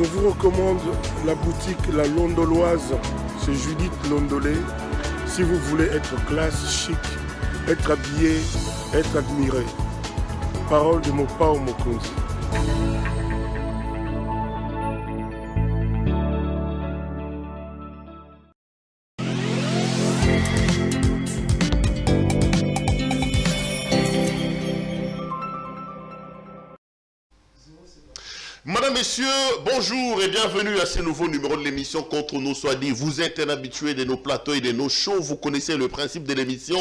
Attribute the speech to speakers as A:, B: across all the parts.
A: Je vous recommande la boutique La Londoloise, c'est Judith Londolé. Si vous voulez être classe, chic, être habillé, être admiré. Parole de Mopao Mokonzi.
B: Madame, Messieurs, bonjour et bienvenue à ce nouveau numéro de l'émission Contre nous soit dit. Vous êtes un habitué de nos plateaux et de nos shows. Vous connaissez le principe de l'émission.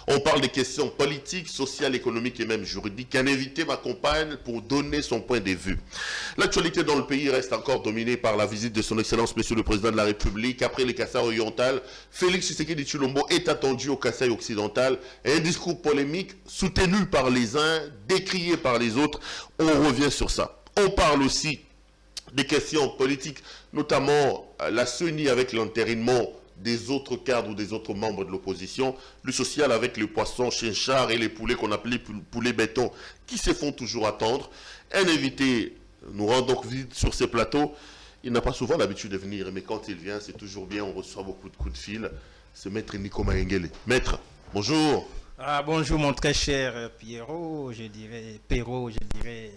B: On parle des questions politiques, sociales, économiques et même juridiques. Un invité m'accompagne pour donner son point de vue. L'actualité dans le pays reste encore dominée par la visite de son Excellence, Monsieur le Président de la République. Après le Kasaï oriental, Félix Tshisekedi Tshilombo est attendu au Kasaï occidental. Un discours polémique soutenu par les uns, décrié par les autres. On revient sur ça. On parle aussi des questions politiques, notamment la CENI avec l'entérinement des autres cadres ou des autres membres de l'opposition, le social avec les poissons chinchards et les poulets qu'on appelait poulets béton, qui se font toujours attendre. Un invité nous rend donc visite sur ces plateaux. Il n'a pas souvent l'habitude de venir, mais quand il vient, c'est toujours bien, on reçoit beaucoup de coups de fil. C'est Maître Nico Maengele. Maître, bonjour.
C: Ah, bonjour mon très cher Pierrot, je dirais, Perrault, je dirais...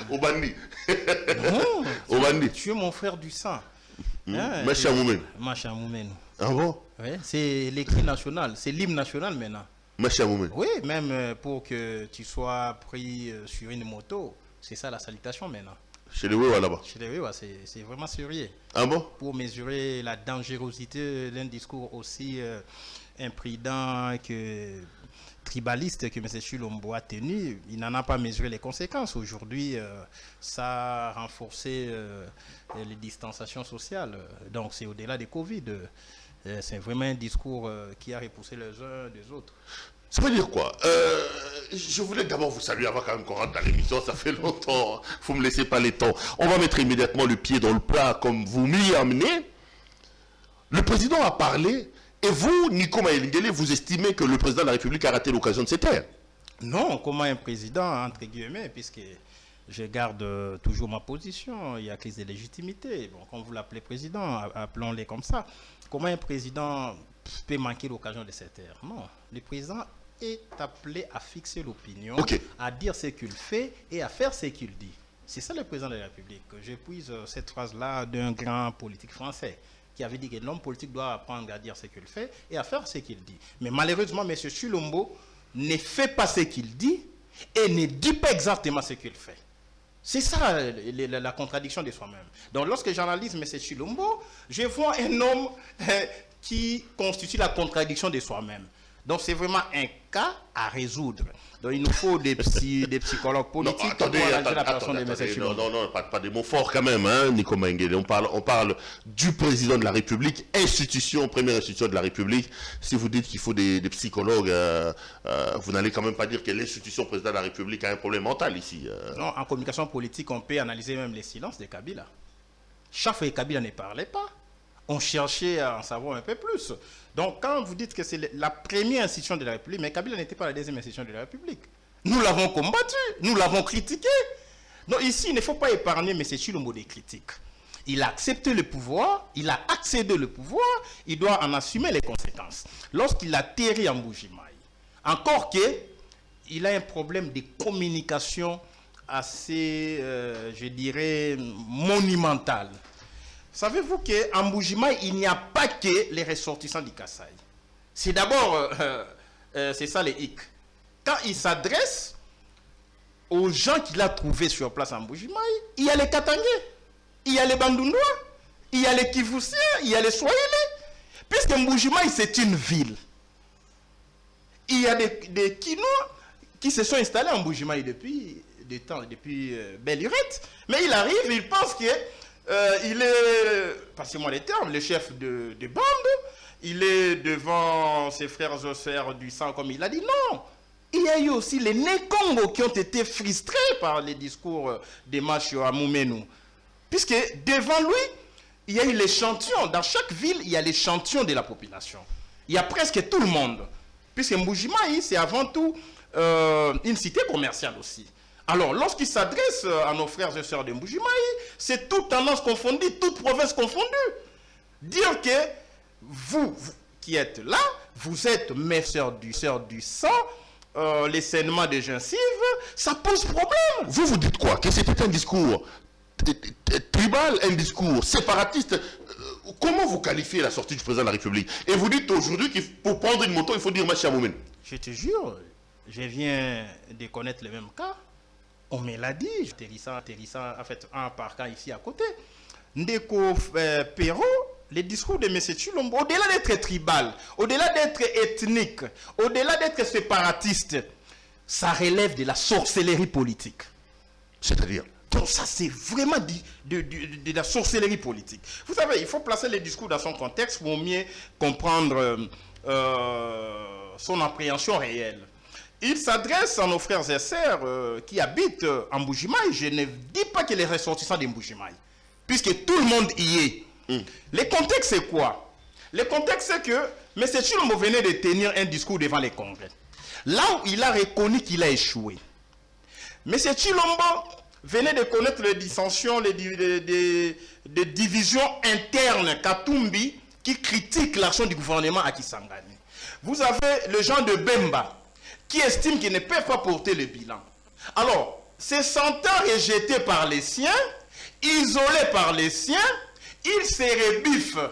B: Obandi.
C: Non,
B: Obandi.
C: Tu es mon frère du sang.
B: Macha Moumen.
C: Macha Moumen.
B: Ah bon?
C: Ouais, c'est l'écrit national, c'est l'hymne national maintenant.
B: Macha Moumen.
C: Oui, même pour que tu sois pris sur une moto, c'est ça la salutation maintenant.
B: Chez les Wewa là-bas.
C: Chez les Wewa, c'est vraiment sérieux.
B: Ah bon?
C: Pour mesurer la dangerosité d'un discours aussi imprudent que... tribaliste que M. Tshilombo a tenu, il n'en a pas mesuré les conséquences. Aujourd'hui, ça a renforcé les distanciations sociales. Donc, c'est au-delà des Covid. C'est vraiment un discours qui a repoussé les uns des autres.
B: Ça veut dire quoi? Je voulais d'abord vous saluer avant quand même qu'on rentre dans l'émission. Ça fait longtemps. Vous ne me laissez pas le temps. On va mettre immédiatement le pied dans le plat comme vous m'y amenez. Le président a parlé. Et vous, Nico Maengele, vous estimez que le président de la République a raté l'occasion de se taire?
C: Non, comment un président, entre guillemets, puisque je garde toujours ma position, il y a crise de légitimité. Bon, quand vous l'appelez président, appelons-les comme ça. Comment un président peut manquer l'occasion de se taire? Non, le président est appelé à fixer l'opinion, à dire ce qu'il fait et à faire ce qu'il dit. C'est ça le président de la République. Je puise cette phrase-là d'un grand politique français qui avait dit que l'homme politique doit apprendre à dire ce qu'il fait et à faire ce qu'il dit. Mais malheureusement, M. Tshilombo ne fait pas ce qu'il dit et ne dit pas exactement ce qu'il fait. C'est ça la contradiction de soi-même. Donc lorsque j'analyse M. Tshilombo, je vois un homme qui constitue la contradiction de soi-même. Donc c'est vraiment un cas à résoudre. Donc il nous faut des psychologues politiques pour analyser la personne de M. Tshilombo.
B: Non, pas des mots forts quand même, hein, Nico Maengele. On parle du président de la République, première institution de la République. Si vous dites qu'il faut des psychologues, vous n'allez quand même pas dire que l'institution président de la République a un problème mental ici.
C: Non, en communication politique, on peut analyser même les silences de Kabila. Chaque fois que Kabila ne parlait pas, on cherchait à en savoir un peu plus. Donc, quand vous dites que c'est la première institution de la République, mais Kabila n'était pas la deuxième institution de la République. Nous l'avons combattu, nous l'avons critiqué. Donc, ici, il ne faut pas épargner M. Tshilombo des critiques. Il a accepté le pouvoir, il a accédé le pouvoir, il doit en assumer les conséquences. Lorsqu'il atterrit en Mbuji-Mayi, encore qu'il a un problème de communication assez, je dirais, monumental. Savez-vous qu'en Mbuji-Mayi, il n'y a pas que les ressortissants du Kasaï. C'est d'abord, c'est ça les hic. Quand il s'adresse aux gens qu'il a trouvés sur place en Mbuji-Mayi, il y a les Katangais, il y a les Bandundois, il y a les Kivussiens, il y a les Swahili. Puisque Mbuji-Mayi, c'est une ville. Il y a des Kinois qui se sont installés en Mbuji-Mayi depuis belle lurette. Mais il arrive, il pense que il est, passez-moi les termes, le chef de bande, il est devant ses frères et sœurs du sang comme il a dit. Non, il y a eu aussi les Nékongo qui ont été frustrés par les discours des Machio à Moumenu. Puisque devant lui, il y a eu l'échantillon. Dans chaque ville, il y a l'échantillon de la population. Il y a presque tout le monde. Puisque Mbuji-Mayi, c'est avant tout une cité commerciale aussi. Alors, lorsqu'il s'adresse à nos frères et sœurs de Mbuji-Mayi, c'est toute tendance confondue, toute province confondue. Dire que vous qui êtes là, vous êtes mes sœurs du sang, les saignements des gencives, ça pose problème.
B: Vous dites quoi? Que c'était un discours tribal, un discours séparatiste. Comment vous qualifiez la sortie du président de la République? Et vous dites aujourd'hui qu'il faut prendre une moto, il faut dire Machiamoumen.
C: Je te jure, je viens de connaître le même cas. On me l'a dit, atterrissant, en fait, un parc ici à côté. Ndeko Perro, les discours de M. Tshilombo, au-delà d'être tribal, au-delà d'être ethnique, au-delà d'être séparatiste, ça relève de la sorcellerie politique.
B: C'est-à-dire?
C: Donc ça, c'est vraiment de la sorcellerie politique. Vous savez, il faut placer les discours dans son contexte pour mieux comprendre son appréhension réelle. Il s'adresse à nos frères et sœurs qui habitent en Mbuji-Mayi. Je ne dis pas que les ressortissants de Mbuji-Mayi, puisque tout le monde y est. Le contexte, c'est quoi? Le contexte, c'est que M. Tshilombo venait de tenir un discours devant les congrès. Là où il a reconnu qu'il a échoué. M. Tshilombo venait de connaître les dissensions, les divisions internes Katumbi qui critiquent l'action du gouvernement à Kisangani. Vous avez le gens de Bemba qui estiment qu'ils ne peuvent pas porter le bilan. Alors, se sentant rejetés par les siens, isolés par les siens, ils se rebiffent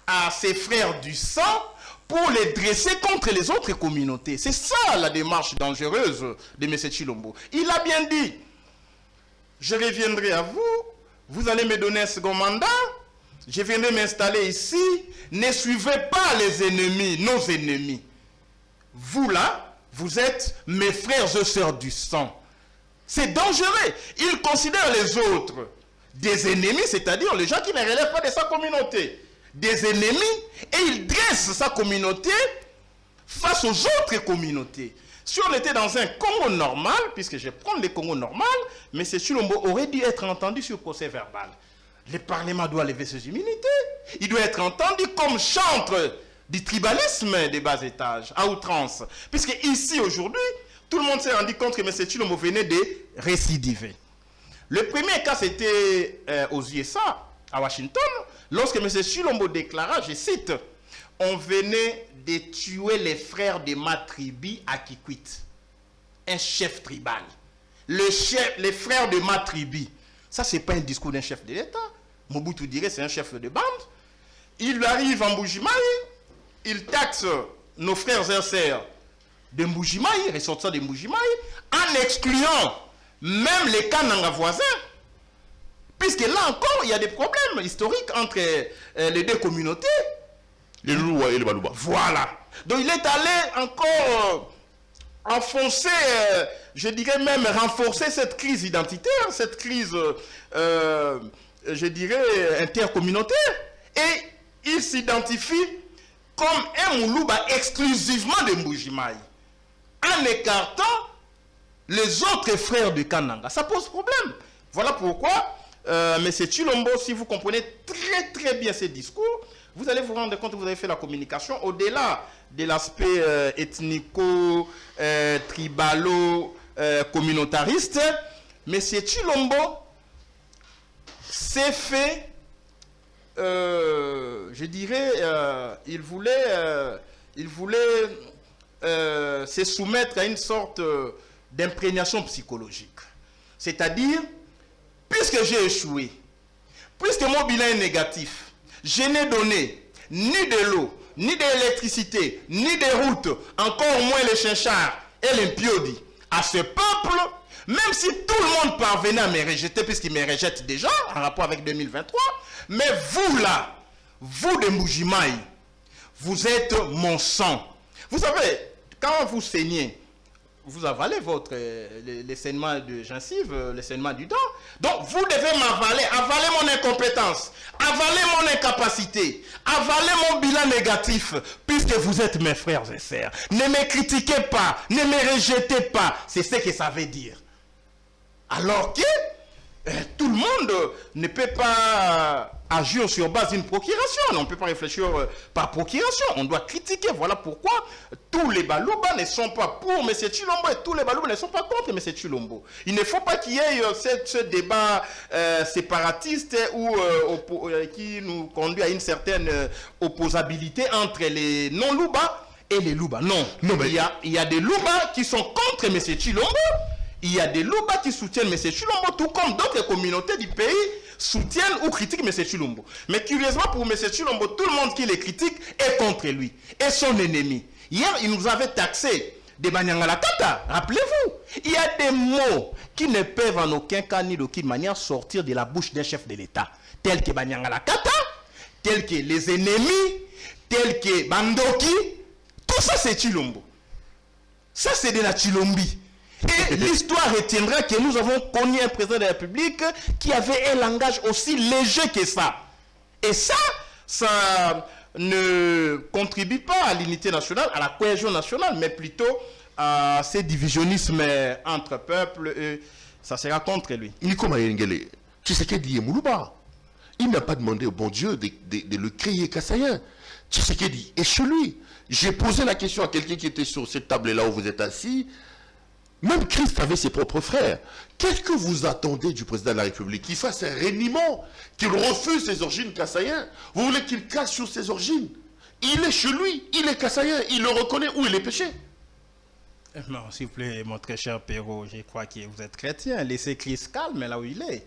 C: à ses frères du sang pour les dresser contre les autres communautés. C'est ça la démarche dangereuse de M. Tshilombo. Il a bien dit, je reviendrai à vous, vous allez me donner un second mandat, je viendrai m'installer ici, ne suivez pas les ennemis, nos ennemis. Vous là, vous êtes mes frères et sœurs du sang. C'est dangereux. Il considère les autres des ennemis, c'est-à-dire les gens qui ne relèvent pas de sa communauté, des ennemis, et il dresse sa communauté face aux autres communautés. Si on était dans un Congo normal, puisque je prends le Congo normal, M. Tshilombo aurait dû être entendu sur procès verbal. Le Parlement doit lever ses immunités. Il doit être entendu comme chantre du tribalisme des bas étages, à outrance. Puisque ici, aujourd'hui, tout le monde s'est rendu compte que M. Tshilombo venait de récidiver. Le premier cas, c'était aux USA, à Washington, lorsque M. Tshilombo déclara, je cite, « On venait de tuer les frères de ma tribu à Kikwit. » Un chef tribal. Les frères de ma tribu. Ça, ce n'est pas un discours d'un chef de l'État. Mobutu dirait c'est un chef de bande. Il arrive en Mbuji-Mayi, il taxe nos frères et sœurs de Mbuji-Mayi, ressortissants de Mbuji-Mayi, en excluant même les Kananga voisins. Puisque là encore, il y a des problèmes historiques entre les deux communautés.
B: Les Loulouba et les Balouba.
C: Voilà. Donc il est allé encore enfoncer, je dirais même renforcer cette crise identitaire, cette crise, je dirais, intercommunautaire. Et il s'identifie comme un Moulouba exclusivement de Mbuji-Mayi, en écartant les autres frères du Kananga. Ça pose problème. Voilà pourquoi, M. Tshilombo, si vous comprenez très très bien ces discours, vous allez vous rendre compte que vous avez fait la communication au-delà de l'aspect ethnico, tribalo, communautariste. M. Tshilombo s'est fait, je dirais, il voulait se soumettre à une sorte d'imprégnation psychologique. C'est-à-dire, puisque j'ai échoué, puisque mon bilan est négatif, je n'ai donné ni de l'eau, ni d'électricité, ni de routes, encore moins les chinchards et les piodis à ce peuple, même si tout le monde parvenait à me rejeter, puisqu'il me rejette déjà en rapport avec 2023, mais vous là, vous de Mbuji-Mayi, vous êtes mon sang. Vous savez, quand vous saignez, vous avalez les saignements de gencives, les saignements du dent. Donc, vous devez m'avaler, avaler mon incompétence, avaler mon incapacité, avaler mon bilan négatif, puisque vous êtes mes frères et sœurs. Ne me critiquez pas, ne me rejetez pas. C'est ce que ça veut dire. Alors que tout le monde ne peut pas agir sur base d'une procuration. On ne peut pas réfléchir par procuration. On doit critiquer. Voilà pourquoi tous les Balouba ne sont pas pour M. Tshilombo et tous les Balouba ne sont pas contre M. Tshilombo. Il ne faut pas qu'il y ait ce débat séparatiste qui nous conduit à une certaine opposabilité entre les non-Louba et les Louba. Non, mais il y a des Louba qui sont contre M. Tshilombo. Il y a des Louba qui soutiennent M. Tshilombo, tout comme d'autres communautés du pays soutiennent ou critiquent M. Tshilombo. Mais curieusement, pour M. Tshilombo, tout le monde qui les critique est contre lui, est son ennemi. Hier, il nous avait taxé des Banyangalakata, rappelez-vous. Il y a des mots qui ne peuvent en aucun cas ni d'aucune manière sortir de la bouche d'un chef de l'État, tels que Banyangalakata, tels que les ennemis, tels que Bandoki. Tout ça, c'est Tshilombo. Ça, c'est de la Tshilombi. Et l'histoire retiendra que nous avons connu un président de la République qui avait un langage aussi léger que ça. Et ça ne contribue pas à l'unité nationale, à la cohésion nationale, mais plutôt à ces divisionnismes entre peuples. Et ça sera contre lui.
B: Nico Mayengele, Tshisekedi est Moulouba. Il n'a pas demandé au bon Dieu de le créer Kassaïen. Tshisekedi est chez lui. J'ai posé la question à quelqu'un qui était sur cette table-là où vous êtes assis. Même Christ avait ses propres frères. Qu'est-ce que vous attendez du président de la République? Qu'il fasse un reniement, qu'il refuse ses origines kassaïennes. Vous voulez qu'il casse sur ses origines? Il est chez lui, il est kassaïen, il le reconnaît où il est péché.
C: Non, s'il vous plaît, mon très cher Perrault, je crois que vous êtes chrétien. Laissez Christ calme là où il est.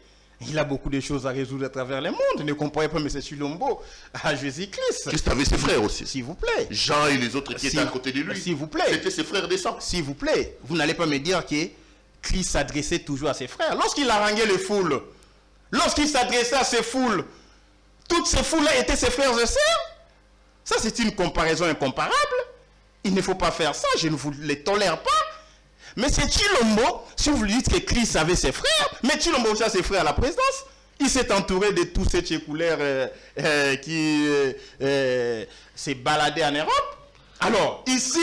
C: Il a beaucoup de choses à résoudre à travers le monde. Ne comparez pas M. Tshilombo à Jésus-Christ.
B: Christ avait ses frères aussi.
C: S'il vous plaît.
B: Jean et les autres qui étaient à côté de lui.
C: S'il vous plaît.
B: C'était ses frères des sangs.
C: S'il vous plaît. Vous n'allez pas me dire que Christ s'adressait toujours à ses frères. Lorsqu'il haranguait les foules, lorsqu'il s'adressait à ces foules, toutes ces foules-là étaient ses frères et sœurs. Ça, c'est une comparaison incomparable. Il ne faut pas faire ça. Je ne vous les tolère pas. Mais c'est Tshilombo, si vous lui dites que Christ avait ses frères, mais Tshilombo aussi a ses frères à la présidence. Il s'est entouré de tous ces tchécouleurs qui s'est baladé en Europe. Alors, ici,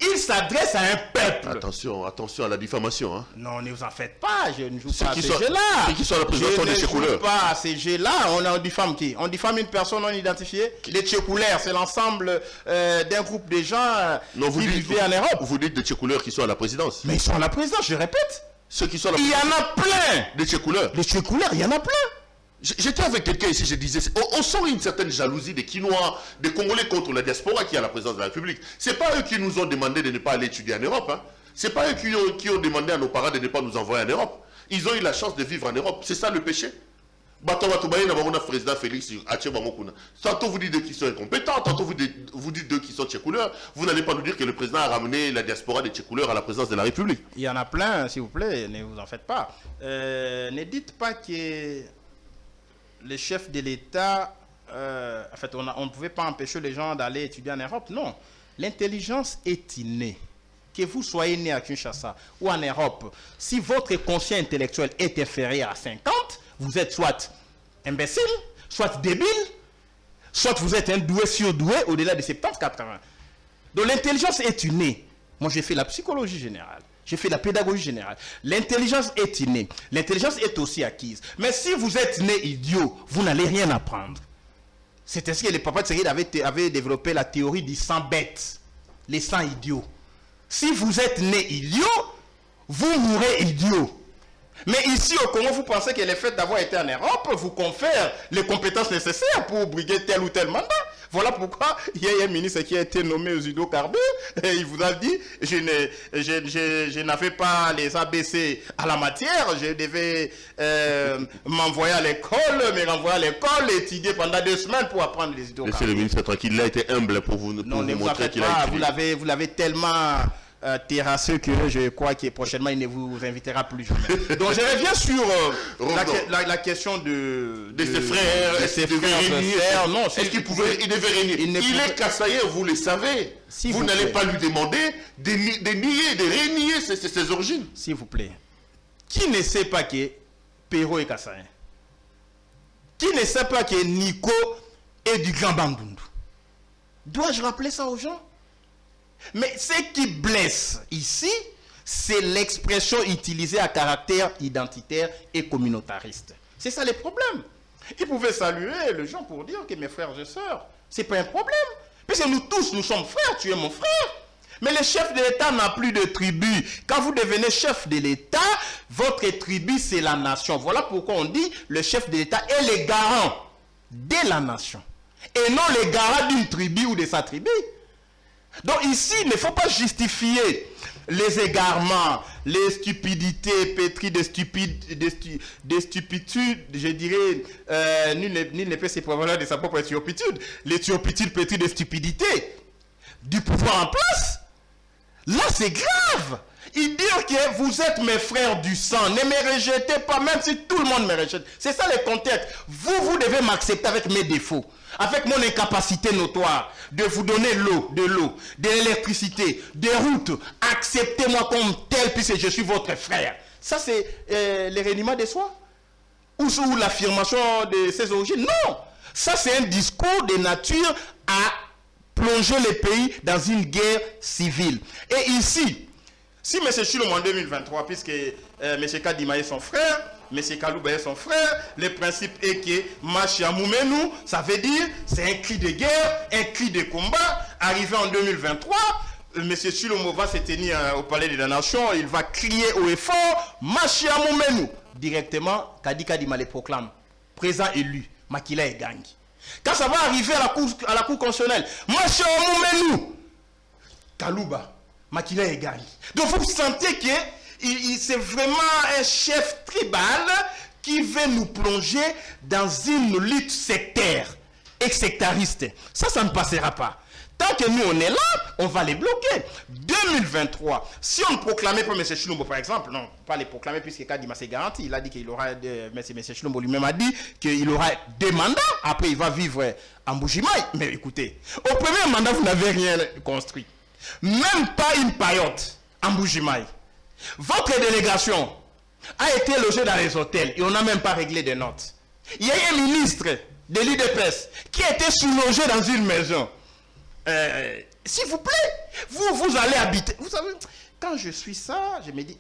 C: il s'adresse à un peuple.
B: Attention à la diffamation. Hein.
C: Non, ne vous en faites pas, je ne joue pas à ces jeux-là.
B: Ceux qui sont à la présidence sont des tchécouleurs.
C: Je ne joue pas à ces jeux-là. On diffame qui? On diffame une personne non identifiée. Les tchécouleurs, c'est l'ensemble d'un groupe de gens qui vivaient en Europe.
B: Vous dites des tchécouleurs qui sont à la présidence.
C: Mais ils sont à la présidence, je répète.
B: Ceux qui sont à la
C: présidence. Il y en a plein.
B: Des tchécouleurs.
C: Les tchécouleurs, il y en a plein.
B: J'étais avec quelqu'un ici, je disais, on sent une certaine jalousie des Quinois, des Congolais contre la diaspora qui est à la présidence de la République. Ce n'est pas eux qui nous ont demandé de ne pas aller étudier en Europe. Hein. Ce n'est pas eux qui ont demandé à nos parents de ne pas nous envoyer en Europe. Ils ont eu la chance de vivre en Europe. C'est ça le péché. Président Félix, tantôt vous dites d'eux qui sont incompétents, tantôt vous dites d'eux qui sont tchécouleurs. Vous n'allez pas nous dire que le président a ramené la diaspora des tchécouleurs à la présidence de la République.
C: Il y en a plein, s'il vous plaît, ne vous en faites pas. Ne dites pas que les chefs de l'État, en fait, on ne pouvait pas empêcher les gens d'aller étudier en Europe. Non, l'intelligence est innée. Que vous soyez né à Kinshasa ou en Europe, si votre quotient intellectuel est inférieur à 50, vous êtes soit imbécile, soit débile, soit vous êtes un doué surdoué au-delà de 70-80. Donc l'intelligence est innée. Moi, j'ai fait la psychologie générale. J'ai fait la pédagogie générale. L'intelligence est innée. L'intelligence est aussi acquise. Mais si vous êtes né idiot, vous n'allez rien apprendre. C'est ainsi que le papa de Tshisekedi avait développé la théorie du 100 bêtes. Les 100 idiots. Si vous êtes né idiot, vous mourrez idiot. Mais ici au Congo, vous pensez que le fait d'avoir été en Europe vous confère les compétences nécessaires pour briguer tel ou tel mandat. Voilà pourquoi il y a un ministre qui a été nommé aux hydrocarbures et il vous a dit je n'avais pas les ABC à la matière, je devais m'envoyer à l'école, me renvoyer à l'école, étudier pendant 2 semaines pour apprendre les hydrocarbures.
B: Laissez le ministre tranquille, il a été humble pour vous, montrer qu'il a étudié.
C: Vous l'avez tellement terrasseux que je crois que prochainement il ne vous invitera plus jamais. Donc je reviens sur la question de ses frères.
B: Est-ce qu'il devait régner? Il est kassaïen, vous le savez. Vous n'allez pas lui demander de renier ses origines.
C: S'il vous plaît. Qui ne sait pas que Perrault est kassaïen? Qui ne sait pas que Nico est du Grand Bandundu? Dois-je rappeler ça aux gens? Mais ce qui blesse ici, c'est l'expression utilisée à caractère identitaire et communautariste. C'est ça le problème. Ils pouvaient saluer les gens pour dire que mes frères et sœurs, c'est pas un problème. Puisque nous tous, nous sommes frères, tu es mon frère. Mais le chef de l'État n'a plus de tribu. Quand vous devenez chef de l'État, votre tribu, c'est la nation. Voilà pourquoi on dit le chef de l'État est le garant de la nation. Et non le garant d'une tribu ou de sa tribu. Donc ici, il ne faut pas justifier les égarements, les stupidités pétries de stupitude, je dirais, nul ne peut se prévaloir de sa propre turpitude, les turpitudes pétries de stupidité du pouvoir en place. Là, c'est grave. Il dit que vous êtes mes frères du sang, ne me rejetez pas, même si tout le monde me rejette. C'est ça le contexte. Vous devez m'accepter avec mes défauts, avec mon incapacité notoire de vous donner de l'électricité, des routes. Acceptez-moi comme tel puisque je suis votre frère. Ça, c'est le reniement de soi ou l'affirmation de ses origines. Non, ça, c'est un discours de nature à plonger le pays dans une guerre civile. Et ici, si M. Chilombo en 2023, puisque M. Kadima est son frère, M. Kalouba est son frère, le principe est que Machiamoumenu, ça veut dire c'est un cri de guerre, un cri de combat. Arrivé en 2023, M. Chilombo va se tenir au Palais de la Nation, il va crier haut et fort Machiamoumenu. Directement, Kadima le proclame. Présent élu, Makila et Gangi. Quand ça va arriver à la cour constitutionnelle, Machiamoumenu, Kalouba, Makila et Gangi. Donc vous sentez que c'est vraiment un chef tribal qui veut nous plonger dans une lutte sectaire et sectariste. Ça ne passera pas. Tant que nous, on est là, on va les bloquer. 2023, si on ne proclamait pas M. Chilombo, par exemple, non, pas les proclamer puisque Kadima s'est garanti, il a dit qu'il aura, M. Chilombo lui-même a dit qu'il aura 2 mandats, après il va vivre en Mbuji-Mayi. Mais écoutez, au premier mandat, vous n'avez rien construit. Même pas une paillote en Mbuji-Mayi. Votre délégation a été logée dans les hôtels et on n'a même pas réglé des notes. Il y a un ministre de l'UDPS qui a été sous-logé dans une maison. S'il vous plaît, vous allez habiter. Vous savez, quand je suis ça, je me dis,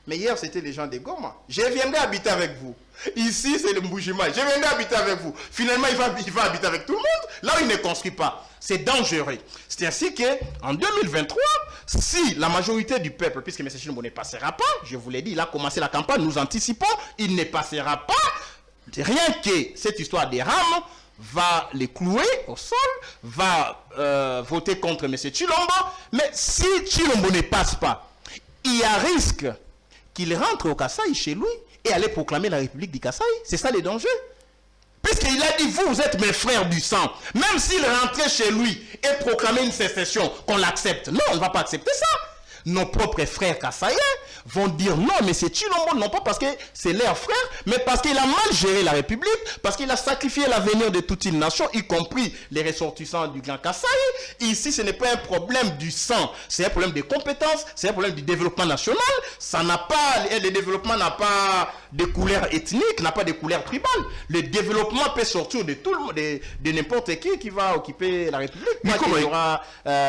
C: mais hier c'était les gens de Goma. Je viendrai habiter avec vous. Ici c'est le Mbuji-Mayi. Je viendrai habiter avec vous. Finalement, il va habiter avec tout le monde. Là où il ne construit pas. C'est dangereux. C'est ainsi qu'en 2023, si la majorité du peuple, puisque M. Chilombo ne passera pas, je vous l'ai dit, il a commencé la campagne, nous anticipons, il ne passera pas. Rien que cette histoire des rames va les clouer au sol, va voter contre M. Chilombo. Mais si Chilombo ne passe pas, il y a risque qu'il rentre au Kasaï chez lui et aller proclamer la République du Kasaï. C'est ça le danger. Puisqu'il a dit, vous êtes mes frères du sang. Même s'il rentrait chez lui et proclamait une sécession, qu'on l'accepte. Non, on ne va pas accepter ça. Nos propres frères kassaïens vont dire non, mais c'est Chilombo, non pas parce que c'est leur frère, mais parce qu'il a mal géré la République, parce qu'il a sacrifié l'avenir de toute une nation, y compris les ressortissants du Grand Kasaï. Ici, ce n'est pas un problème du sang, c'est un problème de compétences, c'est un problème du développement national. Ça n'a pas, le développement n'a pas de couleur ethnique, n'a pas de couleur tribale. Le développement peut sortir de tout le monde, de n'importe qui va occuper la République. Mais il y aura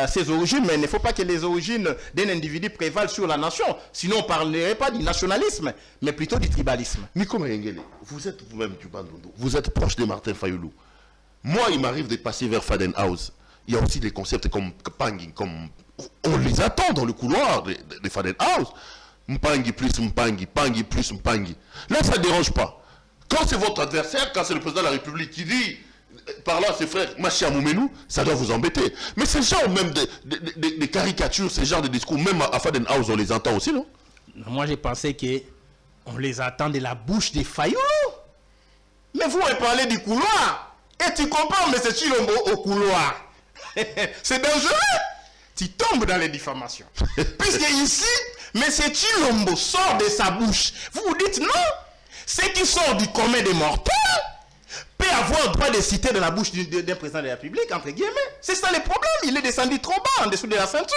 C: ses origines, mais il ne faut pas que les origines d'un individu prévalent sur la nation. Sinon, on ne parlerait pas du nationalisme, mais plutôt du tribalisme.
B: Nico Mayengele, vous êtes vous-même du Bandundu. Vous êtes proche de Martin Fayoulou. Moi, il m'arrive de passer vers Faden House. Il y a aussi des concepts comme Pangi, comme on les attend dans le couloir de Faden House. Mpangi plus Mpangi, Pangi plus Mpangi. Là, ça ne dérange pas. Quand c'est votre adversaire, quand c'est le président de la République qui dit, parlant à ses frères, Machiamoumenu, ça doit vous embêter. Mais ce genre même de caricatures, ce genre de discours, même à Faden House, on les entend aussi, non?
C: Moi, j'ai pensé qu'on les attend de la bouche des Fayoulou. Mais vous, on parlez du couloir. Et tu comprends, M. Chilombo, au couloir. C'est dangereux. Tu tombes dans les diffamations. Puisque ici, M. Chilombo sort de sa bouche. Vous vous dites non. Ce qui sort du commun des mortels peut avoir le droit de citer de la bouche d'un président de la République, entre guillemets. C'est ça le problème. Il est descendu trop bas, en dessous de la ceinture.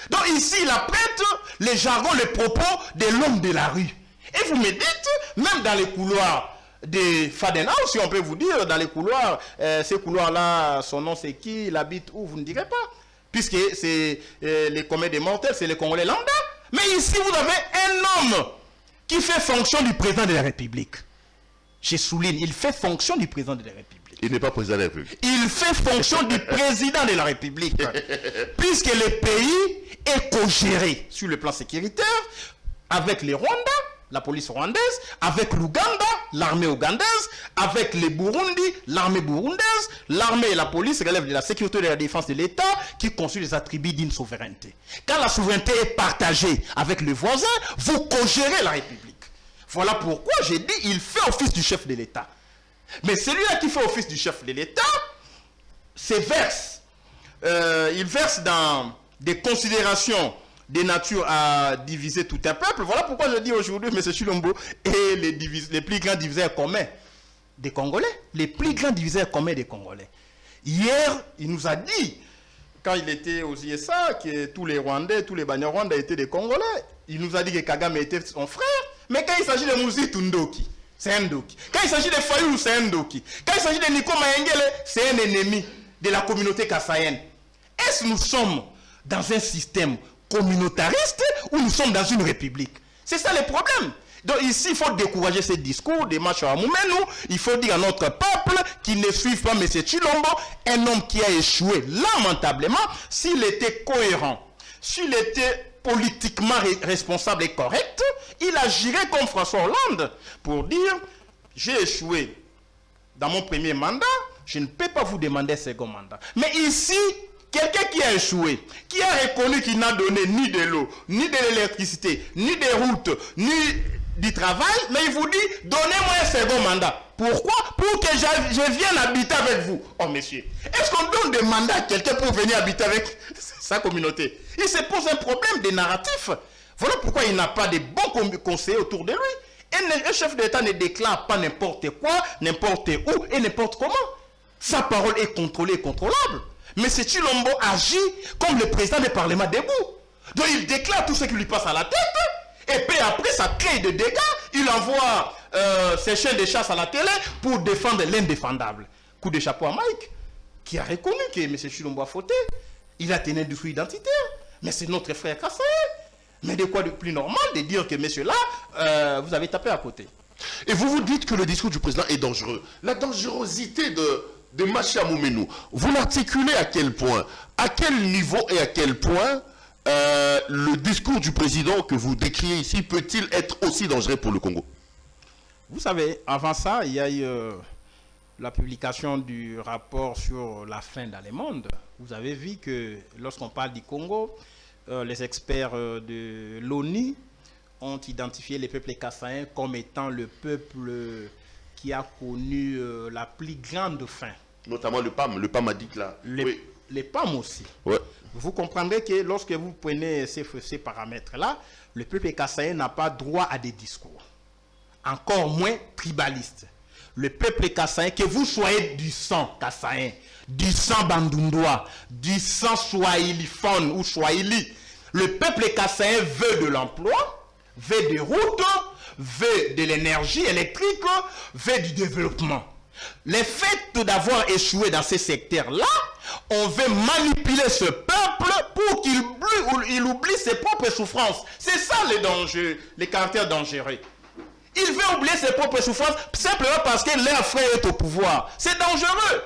C: Donc ici, il apprête les jargons, les propos de l'homme de la rue. Et vous me dites, même dans les couloirs de Faden House, si on peut vous dire, dans les couloirs, ces couloirs-là, son nom c'est qui, il habite où, vous ne direz pas. Puisque c'est les communs des mortels, c'est les Congolais lambda. Mais ici, vous avez un homme qui fait fonction du président de la République. Je souligne, il fait fonction du président de la République.
B: Il n'est pas président de la République.
C: Il fait fonction du président de la République. Puisque le pays est co-géré sur le plan sécuritaire avec les Rwandais, la police rwandaise, avec l'Ouganda, l'armée ougandaise, avec les Burundi, l'armée burundaise. L'armée et la police relèvent de la sécurité et de la défense de l'État qui constituent les attributs d'une souveraineté. Quand la souveraineté est partagée avec le voisin, vous co-gérez la République. Voilà pourquoi j'ai dit il fait office du chef de l'État. Mais celui-là qui fait office du chef de l'État, il verse dans des considérations de nature à diviser tout un peuple. Voilà pourquoi je dis aujourd'hui, M. Chilombo est les plus grands diviseurs communs des Congolais. Les plus grands diviseurs communs des Congolais. Hier, il nous a dit, quand il était aux ISA, que tous les Rwandais, tous les Banyarwandais étaient des Congolais. Il nous a dit que Kagame était son frère. Mais quand il s'agit de Mouzi Tundoki, c'est un Ndoki. Quand il s'agit de Fayou, c'est un Ndoki. Quand il s'agit de Nico Mayengele, c'est un ennemi de la communauté kassaïenne. Est-ce que nous sommes dans un système communautariste ou nous sommes dans une république? C'est ça le problème. Donc ici, il faut décourager ces discours des matchs à Moumenou. Il faut dire à notre peuple qui ne suive pas M. Chilombo, un homme qui a échoué lamentablement, s'il était cohérent, s'il était politiquement responsable et correct, il agirait comme François Hollande pour dire « J'ai échoué dans mon premier mandat, je ne peux pas vous demander un second mandat. » Mais ici, quelqu'un qui a échoué, qui a reconnu qu'il n'a donné ni de l'eau, ni de l'électricité, ni des routes, ni du travail, mais il vous dit « Donnez-moi un second mandat. » Pourquoi? Pour que je vienne habiter avec vous. Oh, monsieur, est-ce qu'on donne des mandats à quelqu'un pour venir habiter avec sa communauté? Il se pose un problème des narratifs. Voilà pourquoi il n'a pas de bons conseillers autour de lui. Et un chef d'État ne déclare pas n'importe quoi, n'importe où et n'importe comment. Sa parole est contrôlée et contrôlable. Mais c'est Chilombo agit comme le président du Parlement debout. Donc il déclare tout ce qui lui passe à la tête. Et puis après, ça crée des dégâts. Il envoie ses chiens de chasse à la télé pour défendre l'indéfendable. Coup de chapeau à Mike, qui a reconnu que M. Chilombo a fauté. Il a tenu du fruit identitaire. Mais c'est notre frère Kassé. Mais de quoi de plus normal de dire que monsieur-là, vous avez tapé à côté.
B: Et vous dites que le discours du président est dangereux. La dangerosité de Macha Moumenou, vous l'articulez à quel point? À quel niveau et à quel point le discours du président que vous décriez ici peut-il être aussi dangereux pour le Congo?
C: Vous savez, avant ça, il y a eu la publication du rapport sur la faim dans le monde. Vous avez vu que lorsqu'on parle du Congo, les experts de l'ONU ont identifié les peuples kassaïens comme étant le peuple qui a connu la plus grande faim.
B: Notamment le PAM a dit que là.
C: Oui. Les PAM aussi.
B: Ouais.
C: Vous comprendrez que lorsque vous prenez ces paramètres-là, le peuple kassaïen n'a pas droit à des discours. Encore moins tribalistes. Le peuple kassaïen, que vous soyez du sang kassaïen, du sang bandundois, du sang swahiliphone ou swahili, le peuple kassaïen veut de l'emploi, veut des routes, veut de l'énergie électrique, veut du développement. Le fait d'avoir échoué dans ces secteurs-là, on veut manipuler ce peuple pour qu'il oublie ses propres souffrances. C'est ça le danger, les caractères dangereux. Il veut oublier ses propres souffrances simplement parce que leur frère est au pouvoir. C'est dangereux.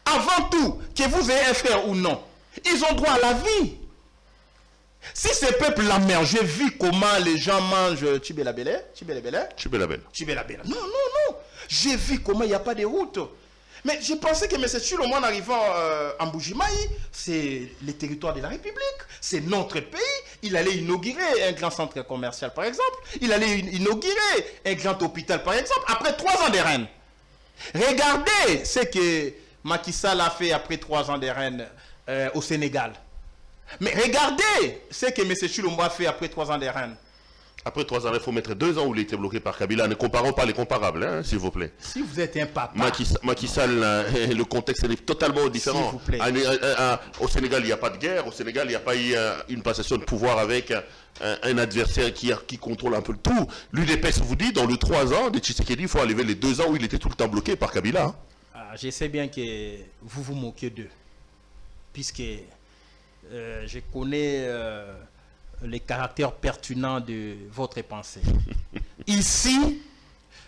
C: Avant tout, que vous ayez un frère ou non, ils ont droit à la vie. Si ce peuple-là meurt, j'ai vu comment les gens mangent Tchibelabele. Non. J'ai vu comment il n'y a pas de route. Mais je pensais que M. Chilombo, en arrivant en Mbujimayi, c'est le territoire de la République, c'est notre pays. Il allait inaugurer un grand centre commercial, par exemple. Il allait inaugurer un grand hôpital, par exemple, après 3 ans de règne. Regardez ce que Macky Sall a fait après 3 ans de règne au Sénégal. Mais regardez ce que M. Chilombo a fait après 3 ans de règne.
B: Après 3 ans, il faut mettre 2 ans où il était bloqué par Kabila. Ne comparons pas les comparables, hein, s'il vous plaît.
C: Si vous êtes un papa...
B: Macky Sall, le contexte est totalement différent.
C: S'il vous plaît.
B: Au Sénégal, il n'y a pas de guerre. Au Sénégal, il n'y a pas eu une passation de pouvoir avec un adversaire qui contrôle un peu le tout. L'UDPS vous dit, dans les 3 ans de Tshisekedi, il faut enlever les 2 ans où il était tout le temps bloqué par Kabila. Hein.
C: Je sais bien que vous vous moquez d'eux. Puisque je connais les caractères pertinents de votre pensée. Ici,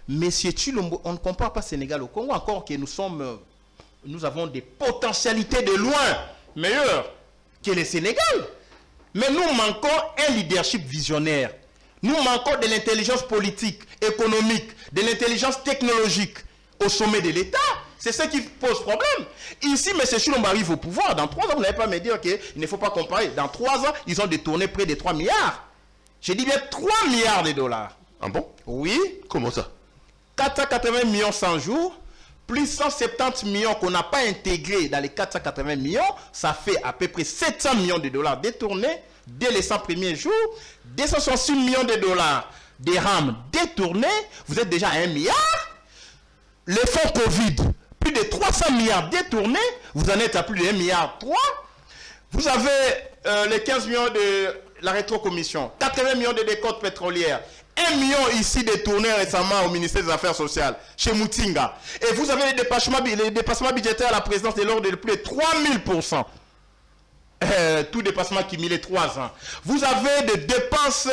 C: Monsieur Tshilombo, on ne compare pas Sénégal au Congo, encore que nous avons des potentialités de loin meilleures que le Sénégal. Mais nous manquons un leadership visionnaire. Nous manquons de l'intelligence politique, économique, de l'intelligence technologique au sommet de l'État. C'est ce qui pose problème. Ici, M. Tshilombo arrive au pouvoir. Dans 3 ans, vous n'allez pas me dire qu'il ne faut pas comparer. Dans 3 ans, ils ont détourné près de 3 milliards. J'ai dit bien 3 milliards de dollars.
B: Ah bon?
C: Oui.
B: Comment ça?
C: 480 millions 100 jours, plus 170 millions qu'on n'a pas intégrés dans les 480 millions, ça fait à peu près 700 millions de dollars détournés dès les 100 premiers jours, 266 millions de dollars des RAM détournés, vous êtes déjà à 1 milliard. Les fonds Covid, plus de 300 milliards détournés, vous en êtes à plus de 1 milliard 3. Vous avez les 15 millions de la rétrocommission, 80 millions de décotes pétrolières, 1 million ici détourné récemment au ministère des Affaires sociales, chez Moutinga. Et vous avez les dépassements budgétaires à la présidence de l'ordre de plus de 3000%. Tout dépassement cumulé 3 ans. Vous avez des dépenses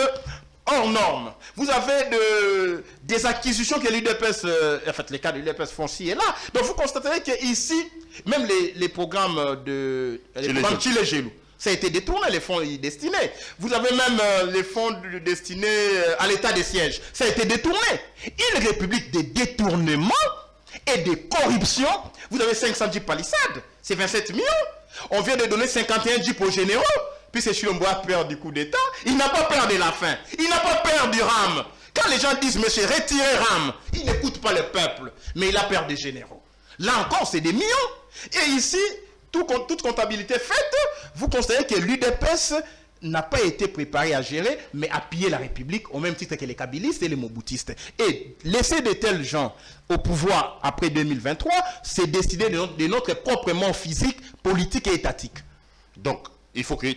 C: hors normes. Vous avez des acquisitions que l'UDPS, en fait les cas de l'UDPS font ci et là. Donc vous constaterez qu'ici, même les programmes Chile-Gelou, ça a été détourné, les fonds y destinés. Vous avez même les fonds destinés à l'état de siège. Ça a été détourné. Une république de détournement et de corruption. Vous avez 510 palissades. C'est 27 millions. On vient de donner 51 jeeps aux généraux. Puis c'est Tshilombo a peur du coup d'État. Il n'a pas peur de la faim. Il n'a pas peur du RAM. Quand les gens disent, monsieur, retirez RAM, il n'écoute pas le peuple. Mais il a peur des généraux. Là encore, c'est des millions. Et ici, toute comptabilité faite, vous constatez que l'UDPS n'a pas été préparé à gérer, mais à piller la République au même titre que les kabylistes et les moboutistes. Et laisser de tels gens au pouvoir après 2023, c'est décider de notre propre mort physique, politique et étatique.
B: Donc, il faut que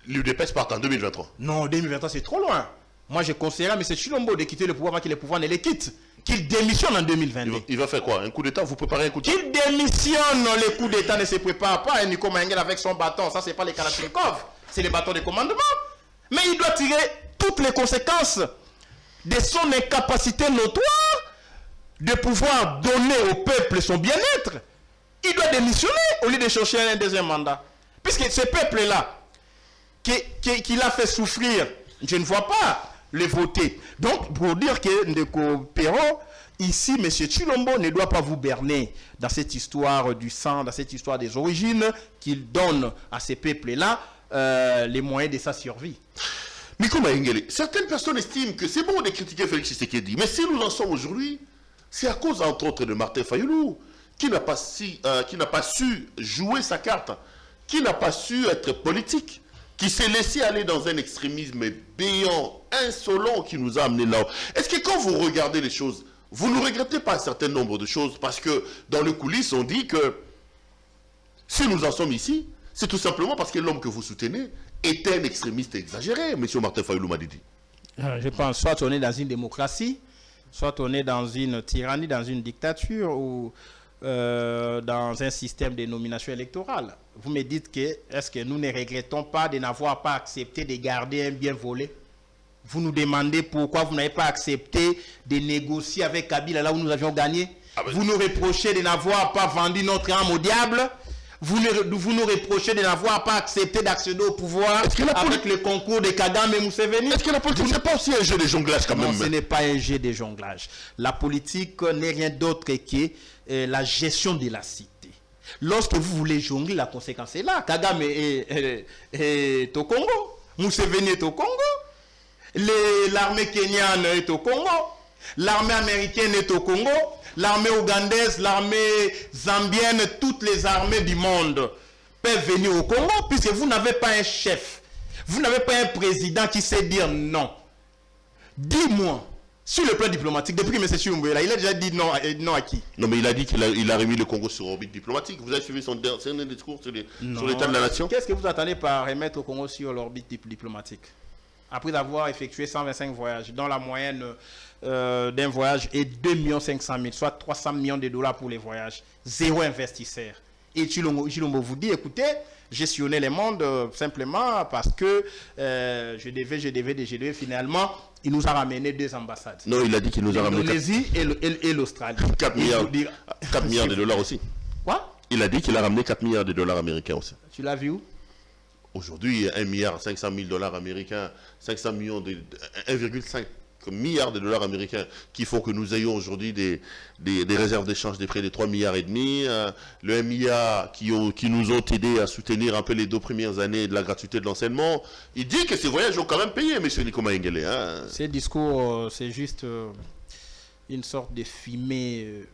B: l'UDPS parte en 2023.
C: Non, 2023, c'est trop loin. Moi, je conseillerais à M. Tshilombo de quitter le pouvoir avant que le pouvoir ne les quitte. Qu'il démissionne en 2022.
B: Il va faire quoi? Un coup d'État? Vous préparez un coup d'État?
C: Qu'il démissionne. Les coups d'État ne se préparent pas. Et Nico Mangel avec son bâton, ça, c'est pas les Kalachnikov. C'est les bâtons de commandement. Mais il doit tirer toutes les conséquences de son incapacité notoire de pouvoir donner au peuple son bien-être. Il doit démissionner au lieu de chercher un deuxième mandat. Puisque ce peuple-là, qui l'a fait souffrir, je ne vois pas le voter. Donc, pour dire que Ndeko Pero, ici, M. Tshilombo ne doit pas vous berner dans cette histoire du sang, dans cette histoire des origines, qu'il donne à ces peuples-là les moyens de sa survie.
B: Nico Mangel, certaines personnes estiment que c'est bon de critiquer Félix Tshisekedi, mais si nous en sommes aujourd'hui, c'est à cause, entre autres, de Martin Fayulu, qui n'a pas su jouer sa carte, qui n'a pas su être politique, qui s'est laissé aller dans un extrémisme béant, insolent, qui nous a amenés là-haut. Est-ce que quand vous regardez les choses, vous ne regrettez pas un certain nombre de choses? Parce que dans les coulisses, on dit que si nous en sommes ici, c'est tout simplement parce que l'homme que vous soutenez est un extrémiste exagéré, M. Martin Fayulu m'a dit.
C: Je pense, soit on est dans une démocratie, soit on est dans une tyrannie, dans une dictature, ou dans un système de nomination électorale. Vous me dites que, est-ce que nous ne regrettons pas de n'avoir pas accepté de garder un bien volé? Vous nous demandez pourquoi vous n'avez pas accepté de négocier avec Kabila là où nous avions gagné. Vous nous reprochez de n'avoir pas vendu notre âme au diable. Vous nous reprochez de n'avoir pas accepté d'accéder au pouvoir avec le concours de Kagame et Museveni.
B: Est-ce que la politique, c'est pas aussi un jeu de jonglage quand même?
C: Non, ce n'est pas un jeu de jonglage. La politique n'est rien d'autre que la gestion de la cité. Lorsque vous voulez jongler, la conséquence est là. Kagame est au Congo. Museveni est au Congo. L'armée kenyane est au Congo. L'armée américaine est au Congo. L'armée ougandaise, l'armée zambienne, toutes les armées du monde peuvent venir au Congo puisque vous n'avez pas un chef. Vous n'avez pas un président qui sait dire non. Dis-moi, sur le plan diplomatique, depuis que M. Tshilombo est là, il a déjà dit non à qui?
B: Non, mais il a dit qu'il a remis le Congo sur orbite diplomatique. Vous avez suivi son dernier discours sur l'état de la nation?
C: Qu'est-ce que vous attendez par remettre le Congo sur l'orbite diplomatique? Après avoir effectué 125 voyages, dont la moyenne d'un voyage est 2 500 000, soit 300 millions de dollars pour les voyages. Zéro investisseur. Et Chilombo vous dit, écoutez, gestionner les mondes simplement parce que je devais, finalement, il nous a ramené 2 ambassades.
B: Non, il a dit qu'il nous a ramené
C: l'Indonésie et l'Australie.
B: 4 milliards de dollars aussi.
C: Quoi?
B: Il a dit qu'il a ramené 4 milliards de dollars américains aussi.
C: Tu l'as vu où?
B: Aujourd'hui, 1,5 milliard américains, 500 millions 1,5 milliard de dollars américains qui font que nous ayons aujourd'hui des réserves d'échange de près de 3 milliards et demi. Le 1 milliard qui nous ont aidé à soutenir un peu les 2 premières années de la gratuité de l'enseignement. Il dit que ces voyages ont quand même payé, M. Nico Maïngele. Hein.
C: Ces discours, c'est juste une sorte de fumée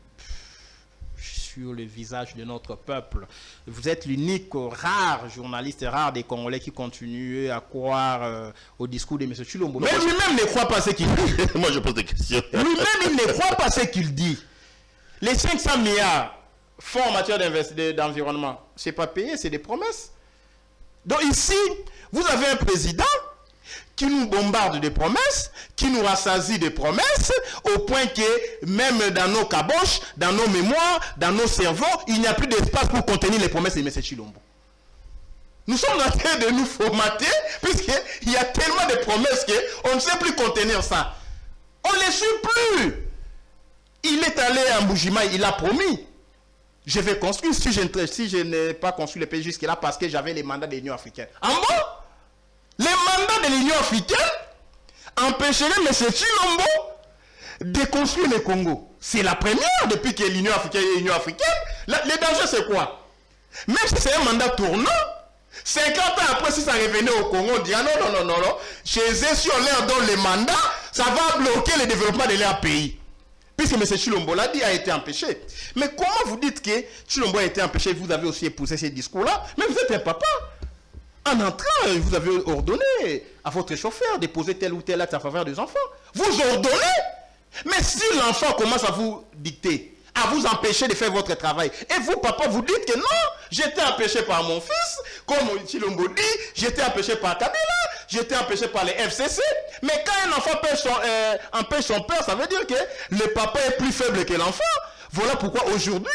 C: sur le visage de notre peuple. Vous êtes l'unique rare journaliste rare des Congolais qui continue à croire au discours de M. Chilombo. Mais lui-même ne croit pas ce qu'il dit.
B: Moi, je pose des questions.
C: Lui-même, il ne croit pas ce qu'il dit. Les 500 milliards fonds en matière d'environnement, ce n'est pas payé, c'est des promesses. Donc ici, vous avez un président qui nous bombarde de promesses, qui nous rassasie de promesses, au point que même dans nos caboches, dans nos mémoires, dans nos cerveaux, il n'y a plus d'espace pour contenir les promesses de M. Chilombo. Nous sommes en train de nous formater, puisqu'il y a tellement de promesses qu'on ne sait plus contenir ça. On ne les suit plus. Il est allé à Mbujimaï, il a promis. Je vais construire, si je n'ai pas construit le pays jusque-là, parce que j'avais les mandats de l'Union africaine. En bon? Les mandats de l'Union africaine empêcheraient M. Chilombo de construire le Congo. C'est la première depuis que l'Union africaine est l'Union africaine. Le danger, c'est quoi? Même si c'est un mandat tournant, 50 ans après, si ça revenait au Congo, on dirait non. Chez eux, si on leur donne les mandats, ça va bloquer le développement de leur pays. Puisque M. Chilombo l'a dit, a été empêché. Mais comment vous dites que Chilombo a été empêché? Vous avez aussi épousé ces discours-là. Mais vous êtes un papa. En entrant, vous avez ordonné à votre chauffeur de poser tel ou tel acte en faveur des enfants. Vous ordonnez. Mais si l'enfant commence à vous dicter, à vous empêcher de faire votre travail, et vous, papa, vous dites que non, j'étais empêché par mon fils, comme Chilombo dit, j'étais empêché par Kabila, j'étais empêché par les FCC. Mais quand un enfant empêche son père, ça veut dire que le papa est plus faible que l'enfant. Voilà pourquoi aujourd'hui,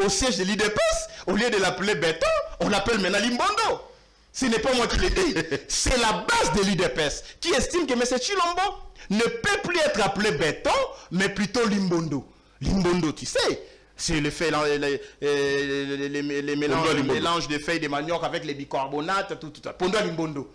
C: au siège de l'IDPS, au lieu de l'appeler béton, on l'appelle maintenant Limbondo. Ce n'est pas moi qui l'ai dit. C'est la base de l'UDPS qui estime que M. Chilombo ne peut plus être appelé béton, mais plutôt Limbondo. Limbondo, tu sais, c'est le fait, les mélanges de feuilles de manioc avec les bicarbonates, tout. Pondo Limbondo.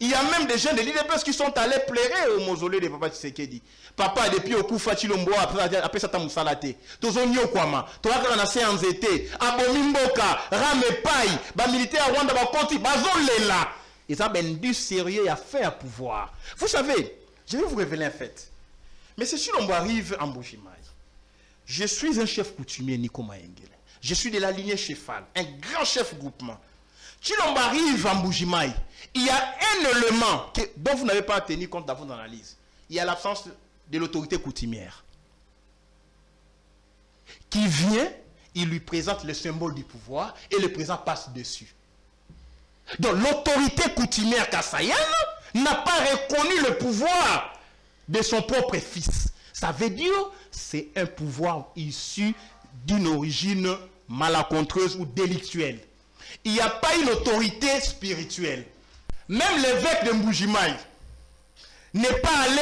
C: Il y a même des gens de l'UDPS qui sont allés pleurer au mausolée de Papa Tshisekedi. Papa, depuis au coup Chilombo, après ça, t'as moussalate. Tozonyo kwama, toa kana séance été, abomimboka, ramepai, ba militaire Rwanda ba konti, bazolela. Et ça ben du sérieux à faire à pouvoir. Vous savez, je vais vous révéler un fait. Mais si Chilombo arrive en Mbujimaï, je suis un chef coutumier Nico Maïngele. Je suis de la lignée chefale, un grand chef groupement. Chilombo arrive en Mbujimaï. Il y a un élément dont vous n'avez pas tenu compte dans votre analyse. Il y a l'absence de l'autorité coutumière. Qui vient, il lui présente le symbole du pouvoir et le président passe dessus. Donc l'autorité coutumière kassaïenne n'a pas reconnu le pouvoir de son propre fils. Ça veut dire c'est un pouvoir issu d'une origine malacontreuse ou délictuelle. Il n'y a pas une autorité spirituelle. Même l'évêque de Mbujimaï n'est pas allé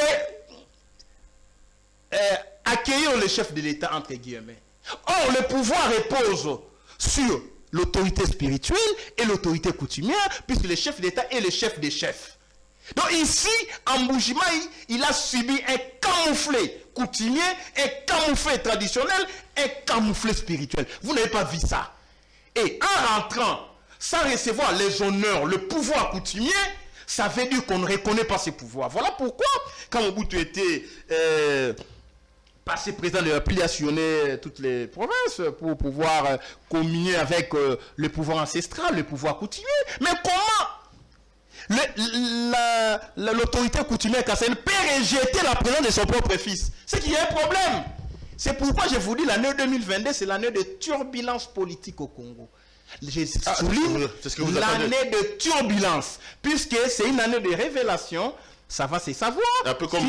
C: accueillir le chef de l'État, entre guillemets. Or, le pouvoir repose sur l'autorité spirituelle et l'autorité coutumière, puisque le chef d'État est le chef des chefs. Donc ici, en Mbujimaï, il a subi un camouflet coutumier, un camouflet traditionnel, un camouflet spirituel. Vous n'avez pas vu ça. Et en rentrant, sans recevoir les honneurs, le pouvoir coutumier, ça veut dire qu'on ne reconnaît pas ses pouvoirs. Voilà pourquoi, quand Mobutu était passé président de la République, a sillonné toutes les provinces pour pouvoir communier avec le pouvoir ancestral, le pouvoir coutumier. Mais comment l'autorité coutumière kassaïenne peut rejeter la présence de son propre fils? C'est qu'il y a un problème. C'est pourquoi je vous dis l'année 2022, c'est l'année de turbulence politique au Congo. Je souligne l'année de turbulence, puisque c'est une année de révélation Ça va se savoir.
B: Un peu comme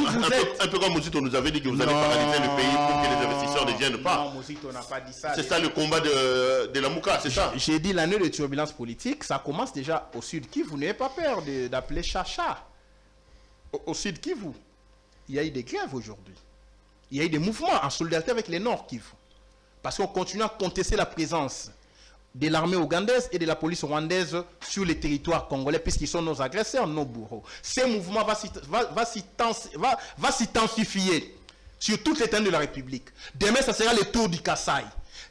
B: Mozito nous avait dit que vous allez paralyser le pays pour que les investisseurs ne viennent pas.
C: Non, Mozito n'a pas dit ça.
B: C'est ça le combat de la Mouka, c'est ça?
C: J'ai dit l'année de turbulence politique, ça commence déjà au Sud Kivu. Vous n'avez pas peur d'appeler Chacha. Au Sud Kivu, il y a eu des grèves aujourd'hui. Il y a eu des mouvements en solidarité avec les Nord Kivu. Parce qu'on continue à contester la présence de l'armée ougandaise et de la police rwandaise sur les territoires congolais, puisqu'ils sont nos agresseurs, nos bourreaux. Ces mouvements va s'intensifier sur toute l'étendue de la République. Demain, ça sera le tour du Kasaï.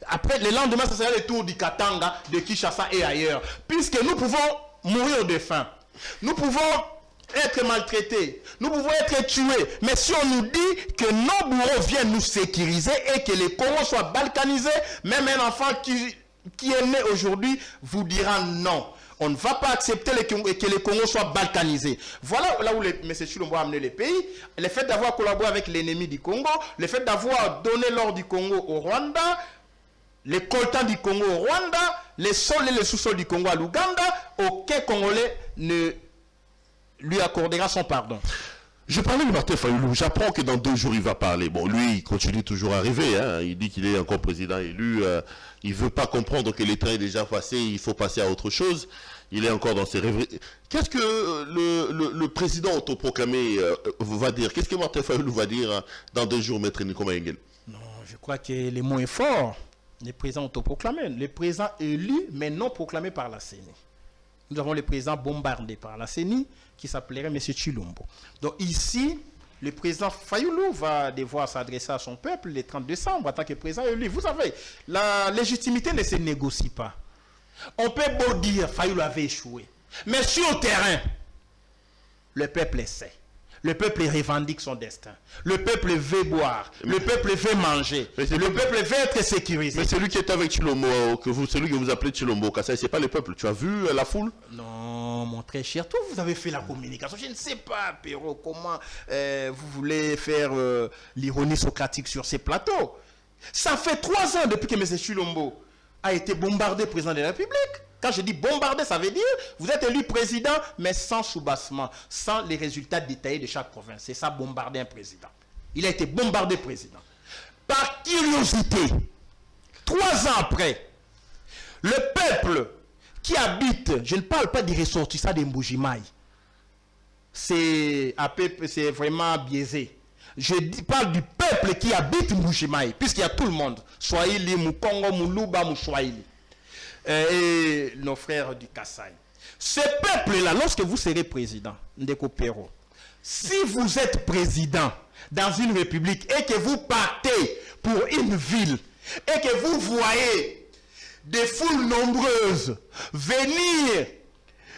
C: Après, le lendemain, ça sera le tour du Katanga, de Kinshasa et ailleurs. Puisque nous pouvons mourir de faim. Nous pouvons être maltraités. Nous pouvons être tués. Mais si on nous dit que nos bourreaux viennent nous sécuriser et que les Congos soient balkanisés, même un enfant qui est né aujourd'hui vous dira non. On ne va pas accepter que les Congos soient balkanisés. Voilà là où M. Chilombo a amené le pays. Le fait d'avoir collaboré avec l'ennemi du Congo, le fait d'avoir donné l'or du Congo au Rwanda, les coltans du Congo au Rwanda, les sols et les sous-sols du Congo à l'Ouganda, aucun Congolais ne lui accordera son pardon.
B: Je parlais de Martin Fayulu. J'apprends que dans 2 jours, il va parler. Bon, lui, il continue toujours à rêver. Hein. Il dit qu'il est encore président élu. Il ne veut pas comprendre que le train est déjà passé. Il faut passer à autre chose. Il est encore dans ses rêveries. Qu'est-ce que le président autoproclamé va dire? Qu'est-ce que Martin Fayulu va dire dans 2 jours, Maître Nikoma Engel?
C: Non, je crois que le mot est fort. Le président autoproclamé. Le président élu, mais non proclamé par la CENI. Nous avons le président bombardé par la CENI qui s'appellerait M. Chilombo. Donc ici, le président Fayulu va devoir s'adresser à son peuple le 30 décembre en tant que président élu. Vous savez, la légitimité ne se négocie pas. On peut beau dire Fayulu avait échoué. Mais sur le terrain, le peuple essaie. Le peuple revendique son destin. Le peuple veut boire. Le peuple veut manger. Le peuple veut être sécurisé.
B: Mais celui qui est avec Chilombo, celui que vous appelez Chilombo, Kassai, c'est pas le peuple. Tu as vu la foule?
C: Non, mon très cher. Toi, vous avez fait la communication. Je ne sais pas, Perrault, comment vous voulez faire l'ironie socratique sur ces plateaux. Ça fait 3 ans depuis que M. Chilombo a été bombardé président de la République. Quand je dis bombarder, ça veut dire vous êtes élu président, mais sans soubassement, sans les résultats détaillés de chaque province. C'est ça, bombarder un président. Il a été bombardé président. Par curiosité, 3 ans après, le peuple qui habite, je ne parle pas des ressortissants de Mbujimaï, c'est vraiment biaisé. Je parle du peuple qui habite Mbujimaï, puisqu'il y a tout le monde. Swahili, Mukongo, Muluba, Mouchouaïli. Et nos frères du Kasaï. Ce peuple-là, lorsque vous serez président, Ndeko Perrault, si vous êtes président dans une république et que vous partez pour une ville et que vous voyez des foules nombreuses venir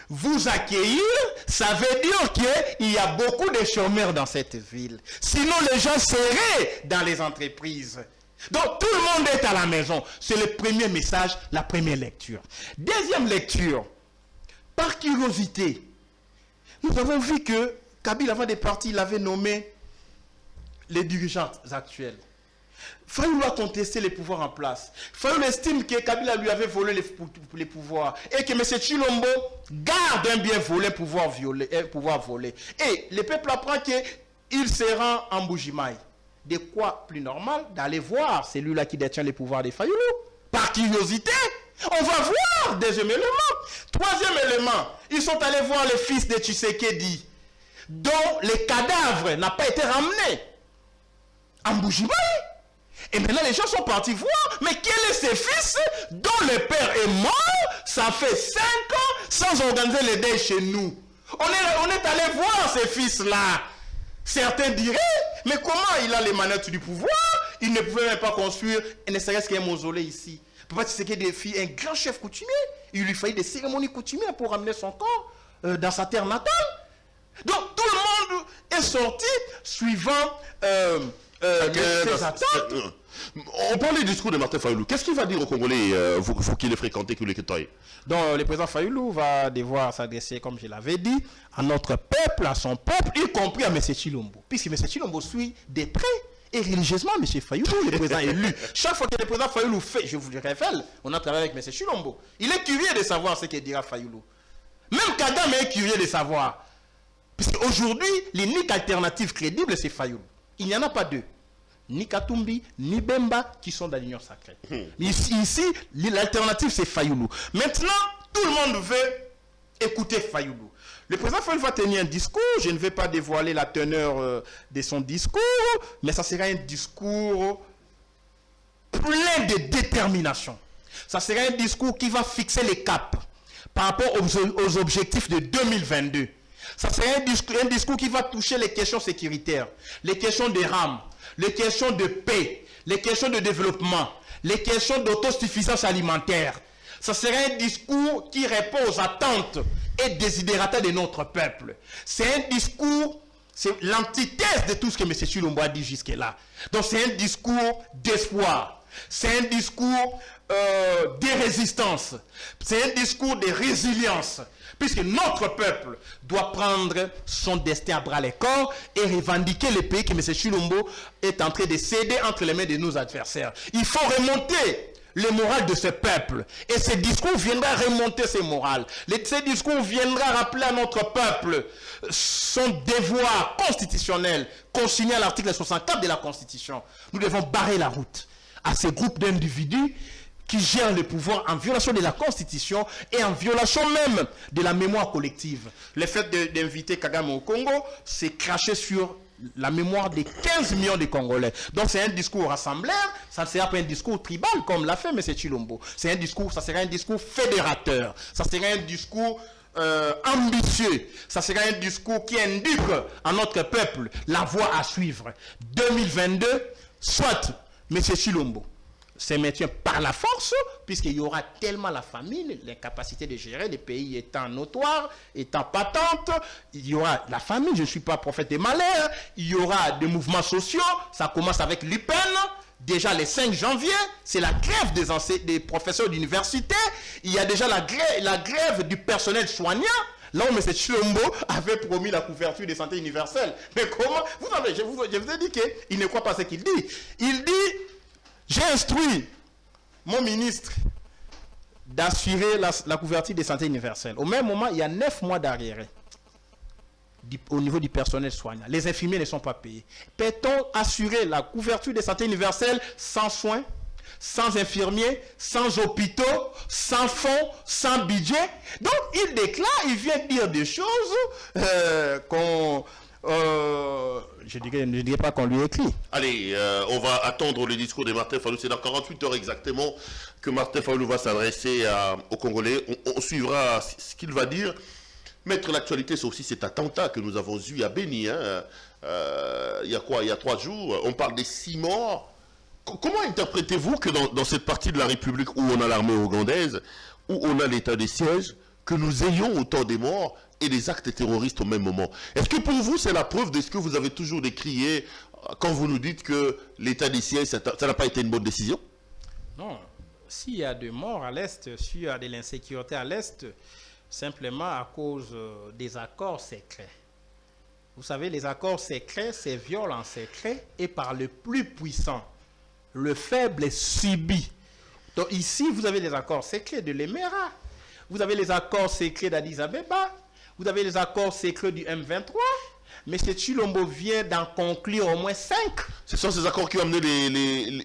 C: vous accueillir, ça veut dire qu'il y a beaucoup de chômeurs dans cette ville. Sinon, les gens seraient dans les entreprises. Donc, tout le monde est à la maison. C'est le premier message, la première lecture. Deuxième lecture, par curiosité, nous avons vu que Kabila, avant de partir, il avait nommé les dirigeants actuels. Fayulu a contesté les pouvoirs en place. Fayulu estime que Kabila lui avait volé les pouvoirs et que M. Chilombo garde un bien volé, pouvoir voler. Et le peuple apprend qu'il se rend en Mbujimaï. De quoi plus normal d'aller voir celui-là qui détient les pouvoirs des Fayulu. Par curiosité, on va voir. Deuxième élément. Troisième élément, ils sont allés voir les fils de Tshisekedi, dont les cadavres n'ont pas été ramenés en Mbujimaï. Et maintenant, les gens sont partis voir. Mais quel est ce fils dont le père est mort? Ça fait 5 ans sans organiser les deuils chez nous. On est allé voir ces fils-là. Certains diraient, mais comment il a les manettes du pouvoir? Il ne pouvait même pas construire, ne serait-ce qu'un mausolée ici. Papa Tshisekedi fit un grand chef coutumier. Il lui fallait des cérémonies coutumières pour ramener son corps dans sa terre natale. Donc tout le monde est sorti suivant ses attentes.
B: On parle du discours de Martin Fayulu. Qu'est-ce qu'il va dire aux Congolais, vous qui les fréquentez, que les Ketoy?
C: Donc le président Fayulu va devoir s'adresser, comme je l'avais dit, à notre peuple, à son peuple, y compris à M. Chilombo. Puisque M. Chilombo suit de près et religieusement M. Fayulu, le président élu. Chaque fois que le président Fayulu fait, je vous le révèle, on a travaillé avec M. Chilombo. Il est curieux de savoir ce que dira Fayulu. Même Kagame est curieux de savoir. Puisqu'aujourd'hui, l'unique alternative crédible, c'est Fayoulou. Il n'y en a pas deux. Ni Katumbi, ni Bemba qui sont dans l'union sacrée. Mais ici, l'alternative, c'est Fayoulou. Maintenant, tout le monde veut écouter Fayoulou. Le président Fayoulou va tenir un discours. Je ne vais pas dévoiler la teneur de son discours, mais ça sera un discours plein de détermination. Ça sera un discours qui va fixer les caps par rapport aux objectifs de 2022. Ça sera un discours qui va toucher les questions sécuritaires, les questions de RAM, les questions de paix, les questions de développement, les questions d'autosuffisance alimentaire. Ça sera un discours qui répond aux attentes et désidérata de notre peuple. C'est un discours, c'est l'antithèse de tout ce que M. Chilombo a dit jusque-là. Donc c'est un discours d'espoir. C'est un discours de résistance. C'est un discours de résilience. Puisque notre peuple doit prendre son destin à bras-le-corps et revendiquer le pays que M. Chilombo est en train de céder entre les mains de nos adversaires. Il faut remonter le moral de ce peuple. Et ce discours viendra remonter ce moral. Ce discours viendra rappeler à notre peuple son devoir constitutionnel consigné à l'article 64 de la Constitution. Nous devons barrer la route à ces groupes d'individus qui gèrent le pouvoir en violation de la Constitution et en violation même de la mémoire collective. Le fait d'inviter Kagame au Congo, c'est cracher sur la mémoire des 15 millions de Congolais. Donc c'est un discours rassembleur, ça ne sera pas un discours tribal comme l'a fait M. Chilombo. C'est un discours, ça sera un discours fédérateur, ça sera un discours ambitieux, ça sera un discours qui indique à notre peuple la voie à suivre. 2022, soit M. Chilombo se maintient par la force, puisqu'il y aura tellement la famine, l'incapacité de gérer, les pays étant notoires, étant patentes, il y aura la famine, je ne suis pas prophète des malheurs, il y aura des mouvements sociaux, ça commence avec l'UPEN, déjà le 5 janvier, c'est la grève des professeurs d'université, il y a déjà la grève du personnel soignant, là où M. Chilombo avait promis la couverture de santé universelle. Mais comment? Vous savez, je vous ai dit qu'il ne croit pas ce qu'il dit. Il dit, j'ai instruit mon ministre d'assurer la couverture de santé universelle. Au même moment, il y a 9 mois d'arriéré au niveau du personnel soignant. Les infirmiers ne sont pas payés. Peut-on assurer la couverture de santé universelle sans soins, sans infirmiers, sans hôpitaux, sans fonds, sans budget? Donc, il déclare, il vient dire des choses je ne dirais pas qu'on lui écrit.
B: Allez, on va attendre le discours de Martin Fayulu. C'est dans 48 heures exactement que Martin Fayulu va s'adresser aux Congolais. On suivra ce qu'il va dire. Maître, l'actualité, c'est aussi cet attentat que nous avons eu à Béni. Il y a quoi? Il y a 3 jours. On parle des 6 morts. Comment interprétez-vous que dans cette partie de la République où on a l'armée ougandaise, où on a l'état de siège, que nous ayons autant de morts et des actes terroristes au même moment? Est-ce que pour vous, c'est la preuve de ce que vous avez toujours décrié quand vous nous dites que l'état de siège, ça n'a pas été une bonne décision?
C: Non. S'il y a des morts à l'Est, s'il y a de l'insécurité à l'Est, simplement à cause des accords secrets. Vous savez, les accords secrets, c'est viol en secret et par le plus puissant. Le faible est subi. Donc ici, vous avez les accords secrets de l'Emera. Vous avez les accords secrets d'Addis Abeba. Vous avez les accords secrets du M23. Mais M. Chilombo vient d'en conclure au moins 5.
B: Ce sont ces accords qui ont amené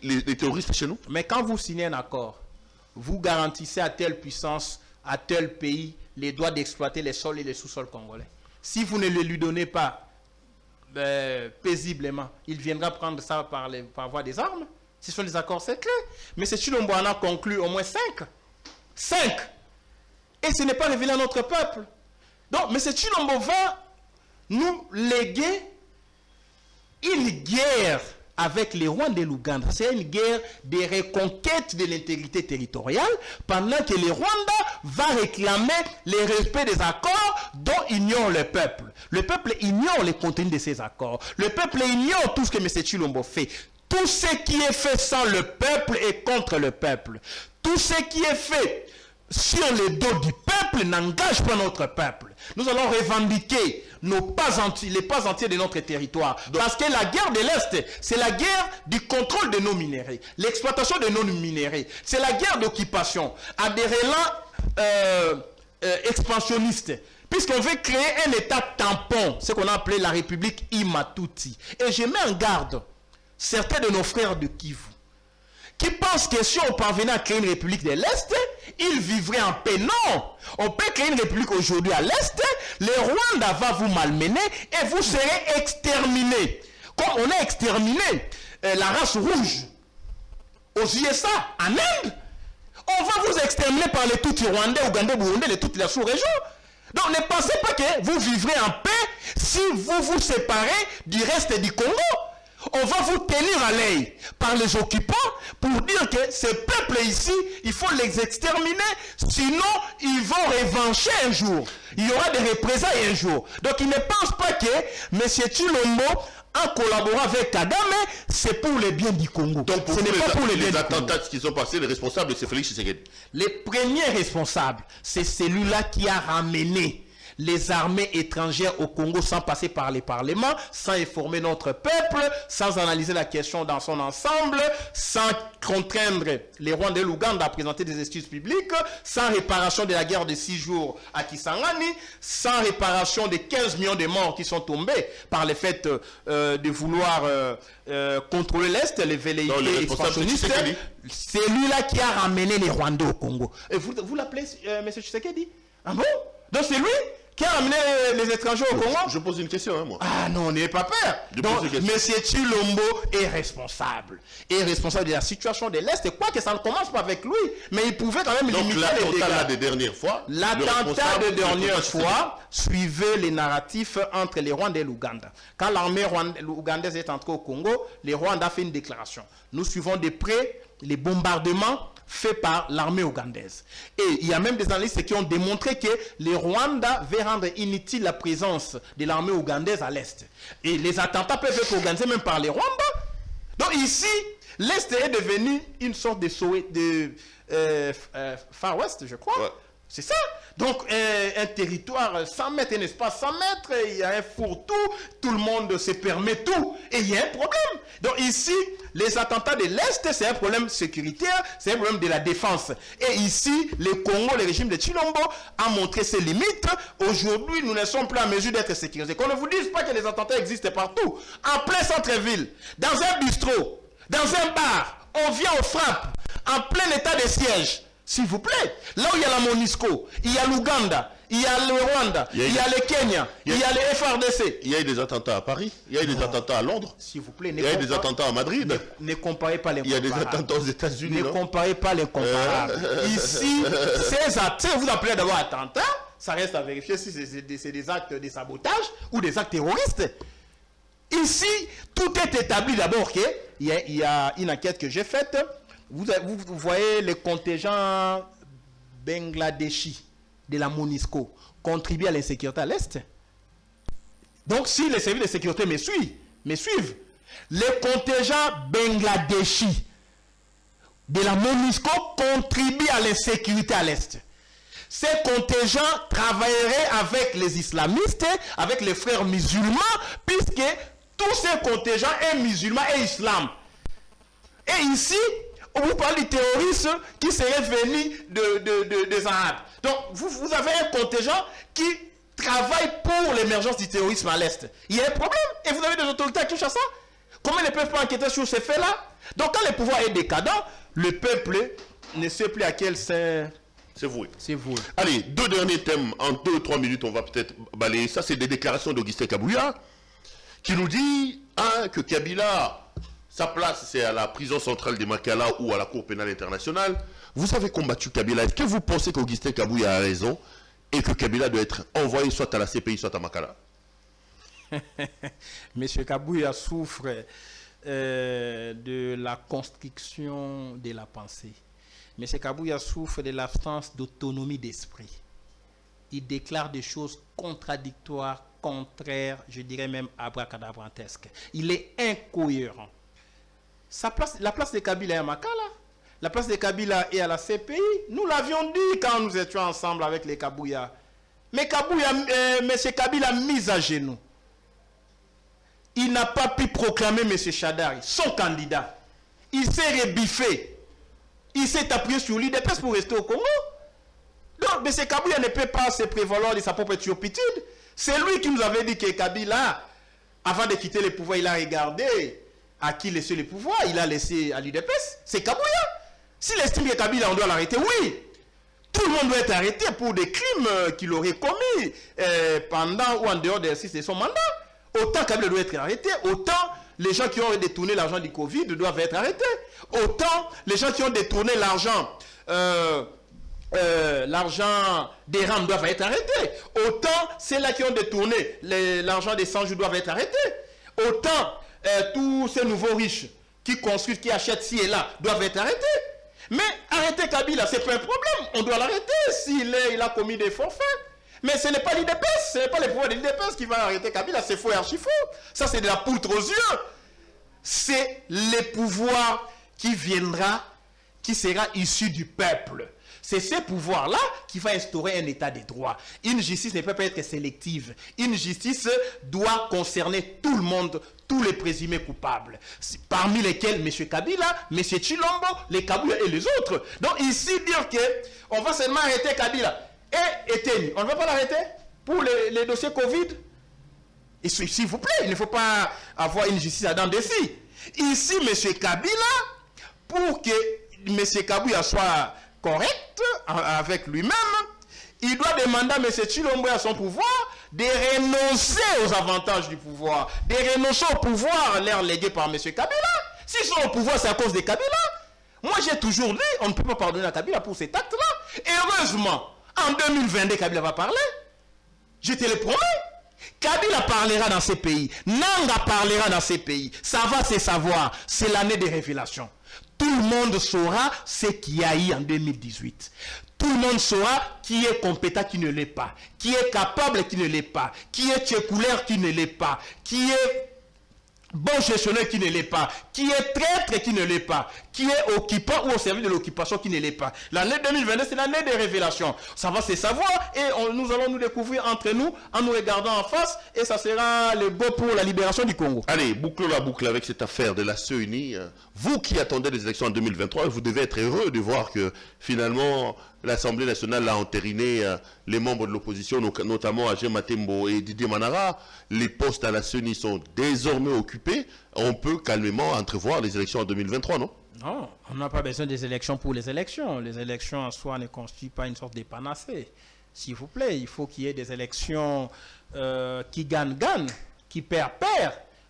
B: les terroristes chez nous?
C: Mais quand vous signez un accord, vous garantissez à telle puissance, à tel pays, les droits d'exploiter les sols et les sous-sols congolais. Si vous ne le lui donnez pas paisiblement, il viendra prendre ça par voie des armes. Ce sont des accords secrets. Mais M. Chilombo en a conclu au moins 5. 5! Et ce n'est pas révélé à notre peuple. Donc, M. Chilombo va nous léguer une guerre avec les Rwandais et l'Ouganda. C'est une guerre de reconquête de l'intégrité territoriale pendant que les Rwandais vont réclamer le respect des accords dont ignore le peuple. Le peuple ignore les contenus de ces accords. Le peuple ignore tout ce que M. Chilombo fait. Tout ce qui est fait sans le peuple est contre le peuple. Tout ce qui est fait sur le dos du peuple n'engage pas notre peuple. Nous allons revendiquer les pas entiers de notre territoire. Parce que la guerre de l'Est, c'est la guerre du contrôle de nos minéraux, l'exploitation de nos minéraux. C'est la guerre d'occupation. À des relents expansionnistes, puisqu'on veut créer un État tampon, ce qu'on a appelé la République Imatuti. Et je mets en garde certains de nos frères de Kivu, qui pensent que si on parvenait à créer une République de l'Est, ils vivraient en paix. Non! On peut créer une République aujourd'hui à l'Est, le Rwanda va vous malmener et vous serez exterminés. Comme on a exterminé la race rouge aux USA, en Inde, on va vous exterminer par les Tutsis rwandais, ougandais, burundais, les toutes les sous-régions. Donc ne pensez pas que vous vivrez en paix si vous vous séparez du reste du Congo. On va vous tenir à l'œil par les occupants pour dire que ces peuples ici, il faut les exterminer, sinon ils vont revancher un jour. Il y aura des représailles un jour. Donc ils ne pensent pas que M. Tshilombo, en collaborant avec Kagame, c'est pour les biens du Congo.
B: Donc pour
C: ce n'est pas pour les biens du Congo.
B: attentats qui sont passés, les responsables, c'est Félix Tshisekedi.
C: Les premiers responsables, c'est celui-là qui a ramené les armées étrangères au Congo sans passer par les parlements, sans informer notre peuple, sans analyser la question dans son ensemble, sans contraindre les Rwandais et l'Ouganda à présenter des excuses publiques, sans réparation de la guerre de 6 jours à Kisangani, sans réparation des 15 millions de morts qui sont tombés par le fait de vouloir contrôler l'Est, les velléités expansionnistes. C'est lui-là qui a ramené les Rwandais au Congo. Et vous l'appelez M. Tshisekedi? Ah bon? Donc c'est lui qui a amené les étrangers au Congo?
B: Je pose une question, hein, moi.
C: Ah non, n'ayez pas peur. Donc, M. Tshilombo est responsable. Et responsable de la situation de l'Est. Et quoi que ça ne commence pas avec lui, mais il pouvait quand même limiter les dégâts.
B: L'attentat des dernières fois.
C: L'attentat de dernière fois suivait les narratifs entre les Rwandais et l'Ouganda. Quand l'armée ougandaise est entrée au Congo, les Rwandais ont fait une déclaration. Nous suivons de près les bombardements fait par l'armée ougandaise. Et il y a même des analystes qui ont démontré que les Rwandais veulent rendre inutile la présence de l'armée ougandaise à l'Est. Et les attentats peuvent être organisés même par les Rwandais. Donc ici, l'Est est devenu une sorte de Far West, je crois. Ouais. C'est ça. Donc, un territoire 100 mètres, un espace 100 mètres, il y a un fourre-tout, tout le monde se permet tout, et il y a un problème. Donc ici, les attentats de l'Est, c'est un problème sécuritaire, c'est un problème de la défense. Et ici, le Congo, le régime de Tshilombo, a montré ses limites. Aujourd'hui, nous ne sommes plus en mesure d'être sécurisés. Qu'on ne vous dise pas que les attentats existent partout. En plein centre-ville, dans un bistrot, dans un bar, on vient, on frappe, en plein état de siège. S'il vous plaît, là où il y a la MONUSCO, il y a l'Ouganda, il y a le Rwanda, il y a le Kenya, il y a le FRDC.
B: Il y a eu des attentats à Paris, il y a eu des attentats à Londres.
C: S'il vous plaît,
B: il y a eu des attentats à Madrid.
C: Ne comparez pas les comparables.
B: Il y a des attentats aux États-Unis.
C: Ne comparez pas les comparables. Ici, ces attentats, vous appelez d'abord attentats, ça reste à vérifier si c'est des actes de sabotage ou des actes terroristes. Ici, tout est établi d'abord qu'il y a une enquête que j'ai faite. Vous voyez les contingents bangladeshis de la MONUSCO contribuent à l'insécurité à l'Est. Donc, si les services de sécurité me suivent, les contingents bangladeshis de la MONUSCO contribuent à l'insécurité à l'Est. Ces contingents travailleraient avec les islamistes, avec les frères musulmans, puisque tous ces contingents sont musulmans et islam. Et ici, vous parlez du terrorisme qui serait venu des Arabes. Donc, vous avez un contingent qui travaille pour l'émergence du terrorisme à l'Est. Il y a un problème. Et vous avez des autorités à Kinshasa. Comment ils ne peuvent pas enquêter sur ces faits-là? Donc, quand le pouvoir est décadent, le peuple ne sait plus à quel sein...
B: C'est voué.
C: C'est voué.
B: Allez, 2 derniers thèmes. En 2 ou 3 minutes, on va peut-être balayer. Ça, c'est des déclarations d'Augustin Kabouya qui nous dit que Kabila... Sa place, c'est à la prison centrale de Makala ou à la Cour pénale internationale. Vous avez combattu Kabila. Est-ce que vous pensez qu'Augustin Kabouya a raison et que Kabila doit être envoyé soit à la CPI, soit à Makala?
C: Monsieur Kabouya souffre de la constriction de la pensée. Monsieur Kabouya souffre de l'absence d'autonomie d'esprit. Il déclare des choses contradictoires, contraires, je dirais même abracadabrantesques. Il est incohérent. La place de Kabila est à Makala. La place de Kabila est à la CPI. Nous l'avions dit quand nous étions ensemble avec les Kabouya. Mais M. Kabila mis à genoux. Il n'a pas pu proclamer M. Chadari, son candidat. Il s'est rebiffé. Il s'est appuyé sur lui des presses pour rester au Congo. Donc, M. Kabila ne peut pas se prévaloir de sa propre turpitude. C'est lui qui nous avait dit que Kabila, avant de quitter le pouvoir, il a regardé à qui laisser le pouvoir. Il a laissé à l'UDPS. C'est Kabila. S'il estime que Kabila, on doit l'arrêter, oui. Tout le monde doit être arrêté pour des crimes qu'il aurait commis pendant ou en dehors de l'exercice de son mandat. Autant Kabila doit être arrêté, autant les gens qui ont détourné l'argent du Covid doivent être arrêtés. Autant les gens qui ont détourné l'argent des rames doivent être arrêtés. Autant ceux-là qui ont détourné l'argent des 100 jours doivent être arrêtés. Autant tous ces nouveaux riches qui construisent, qui achètent ci et là doivent être arrêtés. Mais arrêter Kabila, c'est pas un problème. On doit l'arrêter s'il a commis des forfaits. Mais ce n'est pas l'IDPS, ce n'est pas les pouvoirs de l'IDPS qui va arrêter Kabila, c'est faux et archi-faux. Ça, c'est de la poutre aux yeux. C'est le pouvoir qui viendra, qui sera issu du peuple. C'est ce pouvoir-là qui va instaurer un état de droit. Une justice ne peut pas être sélective. Une justice doit concerner tout le monde, tous les présumés coupables. Parmi lesquels M. Kabila, M. Chilombo, les Kabila et les autres. Donc ici, dire qu'on va seulement arrêter Kabila et Eteni. On ne va pas l'arrêter pour les dossiers Covid. Et s'il vous plaît, il ne faut pas avoir une justice à dents de scie. Ici, M. Kabila, pour que M. Kabila soit correct avec lui-même, il doit demander à M. Chilombo à son pouvoir de renoncer aux avantages du pouvoir, de renoncer au pouvoir l'air légué par M. Kabila. S'ils sont au pouvoir, c'est à cause de Kabila. Moi, j'ai toujours dit, on ne peut pas pardonner à Kabila pour cet acte-là. Et heureusement, en 2022, Kabila va parler. Je te le promets. Kabila parlera dans ces pays. Nanga parlera dans ces pays. Ça va se savoir. C'est l'année des révélations. Tout le monde saura ce qu'il y a eu en 2018. Tout le monde saura qui est compétent, qui ne l'est pas. Qui est capable, qui ne l'est pas. Qui est tchécoulaire, qui ne l'est pas. Qui est bon gestionnaire, qui ne l'est pas. Qui est traître, qui ne l'est pas. Qui est occupant ou au service de l'occupation, qui ne l'est pas. L'année 2022, c'est l'année des révélations. Ça va se savoir et nous allons nous découvrir entre nous en nous regardant en face et ça sera le beau pour la libération du Congo.
B: Allez, bouclons la boucle avec cette affaire de la CENI. Vous qui attendez les élections en 2023, vous devez être heureux de voir que finalement l'Assemblée nationale a entériné les membres de l'opposition, notamment Agé Matembo et Didier Manara. Les postes à la CENI sont désormais occupés. On peut calmement entrevoir les élections en 2023, non?
C: Non, on n'a pas besoin des élections pour les élections. Les élections en soi ne constituent pas une sorte de panacée. S'il vous plaît, il faut qu'il y ait des élections qui gagnent, qui perdent.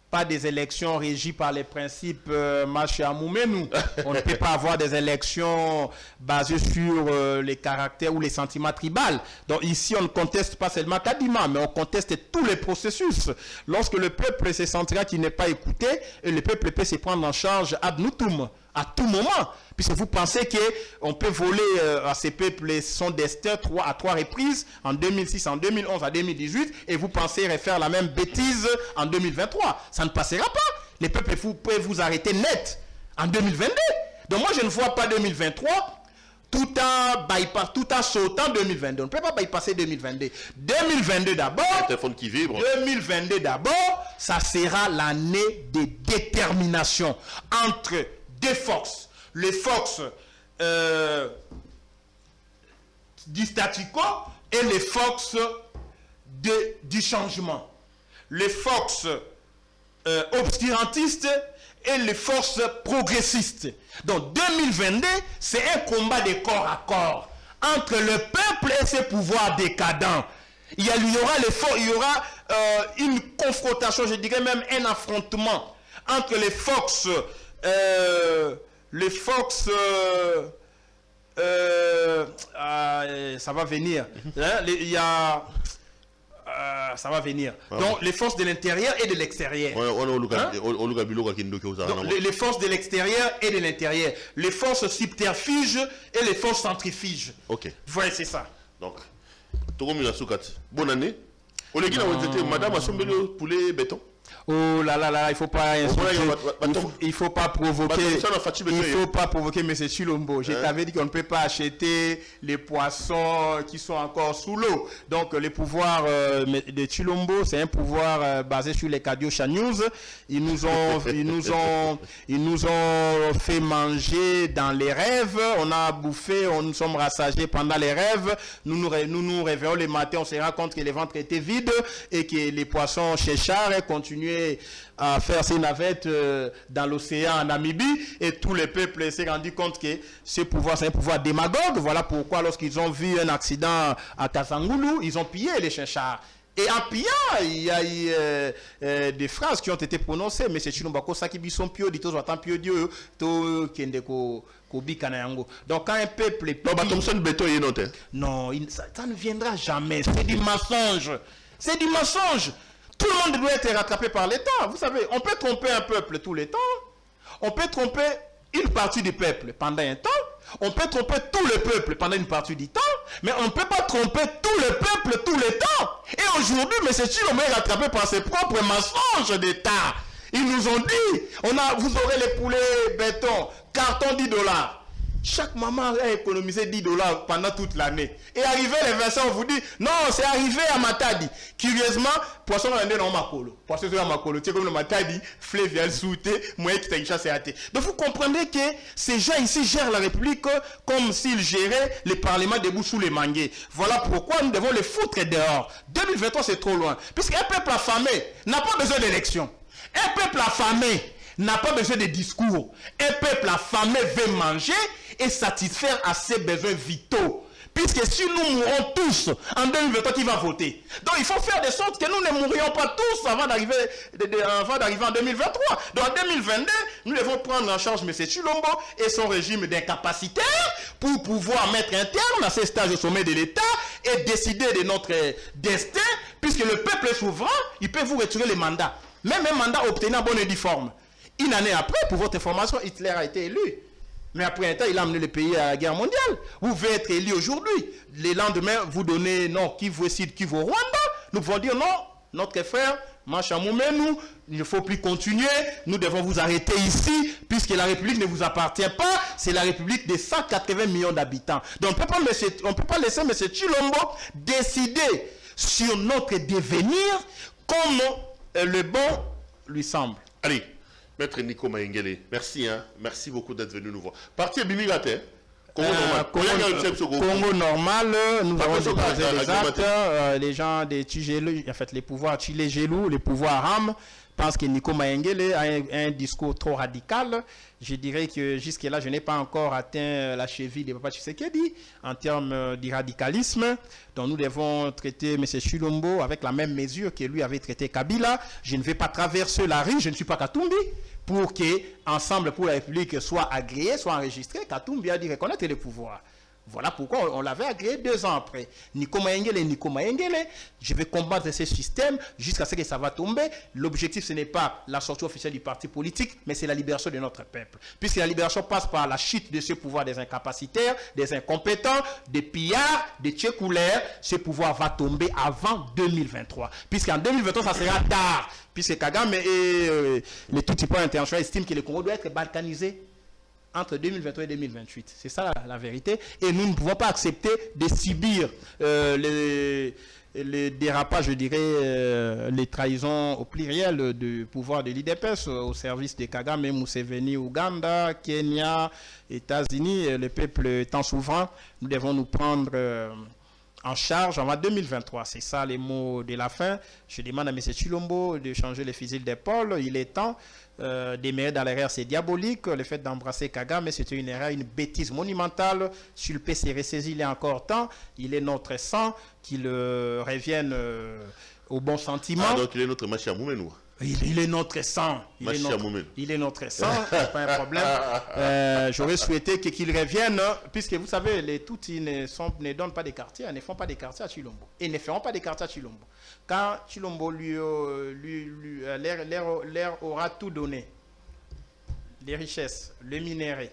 C: Pas des élections régies par les principes Maché Amoumenou. On ne peut pas avoir des élections basées sur les caractères ou les sentiments tribaux. Donc ici, on ne conteste pas seulement Kadima, mais on conteste tous les processus. Lorsque le peuple se sentira qu'il n'est pas écouté, et le peuple peut se prendre en charge ad nutum, à tout moment. Puisque vous pensez qu'on peut voler à ces peuples son destin à trois reprises, en 2006, en 2011, en 2018, et vous pensez refaire la même bêtise en 2023. Ça ne passera pas. Les peuples peuvent vous arrêter net en 2022. Donc moi, je ne vois pas 2023 tout en sautant 2022. On ne peut pas bypasser 2022. 2022 d'abord.
B: Le téléphone qui vibre.
C: 2022 d'abord, ça sera l'année de détermination entre deux forces. Les forces du statu quo et les forces du changement. Les forces obscurantistes et les forces progressistes. Donc 2022, c'est un combat de corps à corps entre le peuple et ses pouvoirs décadents. Il y aura une confrontation, je dirais même un affrontement entre les forces ça va venir. Ça va venir. Donc, les forces de l'intérieur et de l'extérieur. Les forces de l'extérieur et de l'intérieur. Les forces subterfuges et les forces centrifuges.
B: Ok.
C: Voilà, c'est ça.
B: Donc, bonne année. Madame a sombé le poulet béton.
C: Oh là là là, il faut pas insulter, il faut pas provoquer, M. Chilombo. Je t'avais dit qu'on ne peut pas acheter les poissons qui sont encore sous l'eau. Donc le pouvoir de Chilombo, c'est un pouvoir basé sur les Kadiosha News. Ils nous ont fait manger dans les rêves. On a bouffé, nous sommes rassagés pendant les rêves. Nous nous réveillons le matin, on se rend compte que les ventres étaient vides et que les poissons chéchards continuaient à faire ses navettes dans l'océan en Namibie, et tout le peuple s'est rendu compte que ce pouvoir, c'est un pouvoir démagogue. Voilà pourquoi lorsqu'ils ont vu un accident à Kasangoulou, ils ont pillé les chéchards. Et en pillant, il y a eu des phrases qui ont été prononcées. Mais c'est Chilumbako Sakibi son pio, dit aux attends pio Dieu, to Kendeko Kobi Kanayango. Donc quand un peuple non, ça ne viendra jamais. C'est du mensonge. C'est du mensonge. Tout le monde doit être rattrapé par l'État. Vous savez, on peut tromper un peuple tout le temps. On peut tromper une partie du peuple pendant un temps. On peut tromper tout le peuple pendant une partie du temps. Mais on ne peut pas tromper tout le peuple tout le temps. Et aujourd'hui, M. Chilombo est rattrapé par ses propres mensonges d'État. Ils nous ont dit, vous aurez les poulets béton, carton $10. Chaque maman a économisé $10 pendant toute l'année. Et arrivé les Vincent, on vous dit, non, c'est arrivé à Matadi. Curieusement, poisson dans le Makolo. Poisson dans le Makolo. Tu sais comme le Matadi, fleuve vient souter, moyen qui t'a chassé à terre. Donc vous comprenez que ces gens ici gèrent la République comme s'ils géraient le Parlement debout sous les manguiers. Voilà pourquoi nous devons les foutre dehors. 2023, c'est trop loin. Puisqu'un peuple affamé n'a pas besoin d'élection. Un peuple affamé n'a pas besoin de discours. Un peuple affamé veut manger et satisfaire à ses besoins vitaux. Puisque si nous mourrons tous en 2023, qui va voter? Donc il faut faire de sorte que nous ne mourions pas tous avant d'arriver en 2023. Donc en 2022, nous devons prendre en charge M. Chilombo et son régime d'incapacitaire pour pouvoir mettre un terme à ces stages au sommet de l'État et décider de notre destin. Puisque le peuple est souverain, il peut vous retirer les mandats. Même un mandat obtenu en bonne et due forme. Une année après, pour votre information, Hitler a été élu. Mais après un temps, il a amené le pays à la guerre mondiale. Vous pouvez être élu aujourd'hui. Les lendemains, vous donnez non, qui vous Sud, qui vous Rwanda. Nous pouvons dire non, notre frère, Machamoumenu, il ne faut plus continuer. Nous devons vous arrêter ici, puisque la République ne vous appartient pas. C'est la République des 180 millions d'habitants. Donc on ne peut pas laisser M. Chilombo décider sur notre devenir comme le bon lui semble.
B: Allez. Maître Nico Maengele, merci, hein? Merci beaucoup d'être venu nous voir. Parti Bimigate, Congo
C: normal, nous avons déposé des actes, les gens de Tchilé, en fait les pouvoirs Tchilé-Gelou, les pouvoirs RAM, pensent que Nico Maengele a un discours trop radical. Je dirais que jusque-là, je n'ai pas encore atteint la cheville de Papa Tshisekedi en termes de radicalisme. Donc nous devons traiter M. Chilombo avec la même mesure que lui avait traité Kabila. Je ne vais pas traverser la rue, je ne suis pas Katumbi, pour que Ensemble pour la République soit agréé, soit enregistré. Katumbi a dit reconnaître les pouvoirs. Voilà pourquoi on l'avait agréé 2 ans après. Nico Maengele, je vais combattre ce système jusqu'à ce que ça va tomber. L'objectif, ce n'est pas la sortie officielle du parti politique, mais c'est la libération de notre peuple. Puisque la libération passe par la chute de ce pouvoir des incapacitaires, des incompétents, des pillards, des tchécoulaires. Ce pouvoir va tomber avant 2023. Puisqu'en 2023, ça sera tard. Puisque Kagame et les tout petits points internationaux estiment que le Congo doit être balkanisé entre 2023 et 2028. C'est ça la vérité. Et nous ne pouvons pas accepter de subir les dérapages, je dirais, les trahisons au pluriel du pouvoir de l'IDPS au service de Kagame, Museveni, Ouganda, Kenya, États-Unis. Le peuple étant souverain, nous devons nous prendre en charge en 2023. C'est ça les mots de la fin. Je demande à M. Chilombo de changer les fusils d'épaule. Il est temps d'émerger dans l'erreur. C'est diabolique. Le fait d'embrasser Kagame, c'était une erreur, une bêtise monumentale. Si le PC est ressaisi, il est encore temps. Il est notre sang. Qu'il revienne au bon sentiment.
B: Ah, donc il est notre Machiamoumenou.
C: Il est notre sang. Il est notre sang, c'est pas un problème. J'aurais souhaité qu'il revienne, puisque vous savez, les Tutsis ne donnent pas des quartiers, ne font pas des quartiers à Chilombo. Et ne feront pas des quartiers à Chilombo. Quand Chilombo l'air aura tout donné, les richesses, le minerai,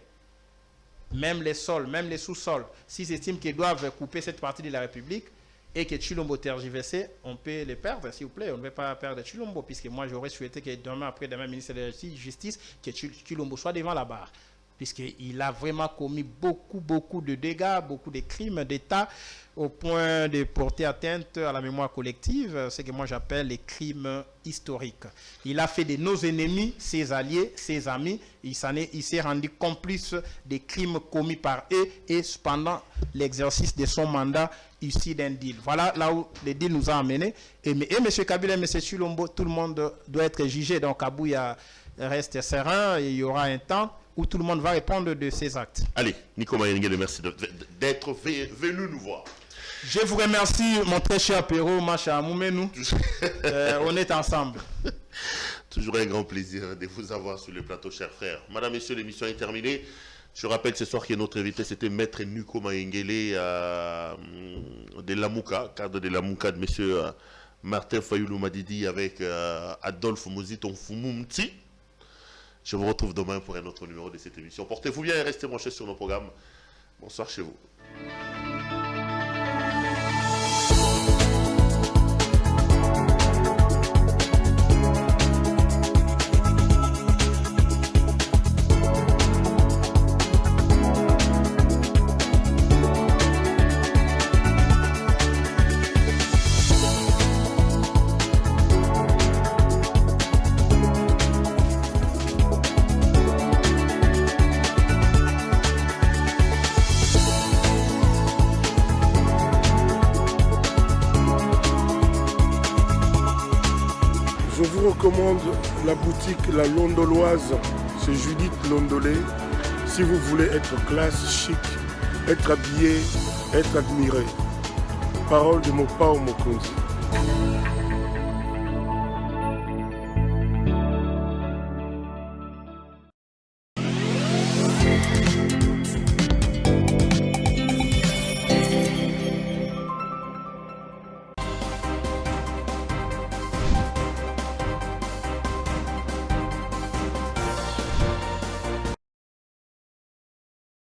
C: même les sols, même les sous-sols, s'ils estiment qu'ils doivent couper cette partie de la République, et que Chilombo tergiversé, on peut les perdre, s'il vous plaît. On ne veut pas perdre Chilombo, puisque moi, j'aurais souhaité que demain, après-demain, ministre de la Justice, que Chilombo soit devant la barre. Puisqu'il a vraiment commis beaucoup de dégâts, beaucoup de crimes d'État, au point de porter atteinte à la mémoire collective, ce que moi j'appelle les crimes historiques. Il a fait de nos ennemis, ses alliés, ses amis. Il s'est rendu complice des crimes commis par eux et pendant l'exercice de son mandat issu d'un deal. Voilà là où le deal nous a amenés. Et M. Kabila et M. Chilombo, tout le monde doit être jugé. Donc Kabouya reste serein et il y aura un temps où tout le monde va répondre de ses actes.
B: Allez, Nico Mayengele, merci d'être venu nous voir.
C: Je vous remercie, mon très cher Perrault, Macha Moumenou. On est ensemble.
B: Toujours un grand plaisir de vous avoir sur le plateau, chers frères. Madame, Messieurs, l'émission est terminée. Je rappelle ce soir que notre invité, c'était Maître Nico Mayengele de Lamouka, cadre de Lamouka de Monsieur Martin Fayoulou Madidi avec Adolphe Moziton Fumumti. Je vous retrouve demain pour un autre numéro de cette émission. Portez-vous bien et restez branchés sur nos programmes. Bonsoir chez vous.
A: Je vous recommande la boutique La Londoloise, c'est Judith Londolé. Si vous voulez être classe, chic, être habillé, être admiré. Parole de mon Pao Mokonzi.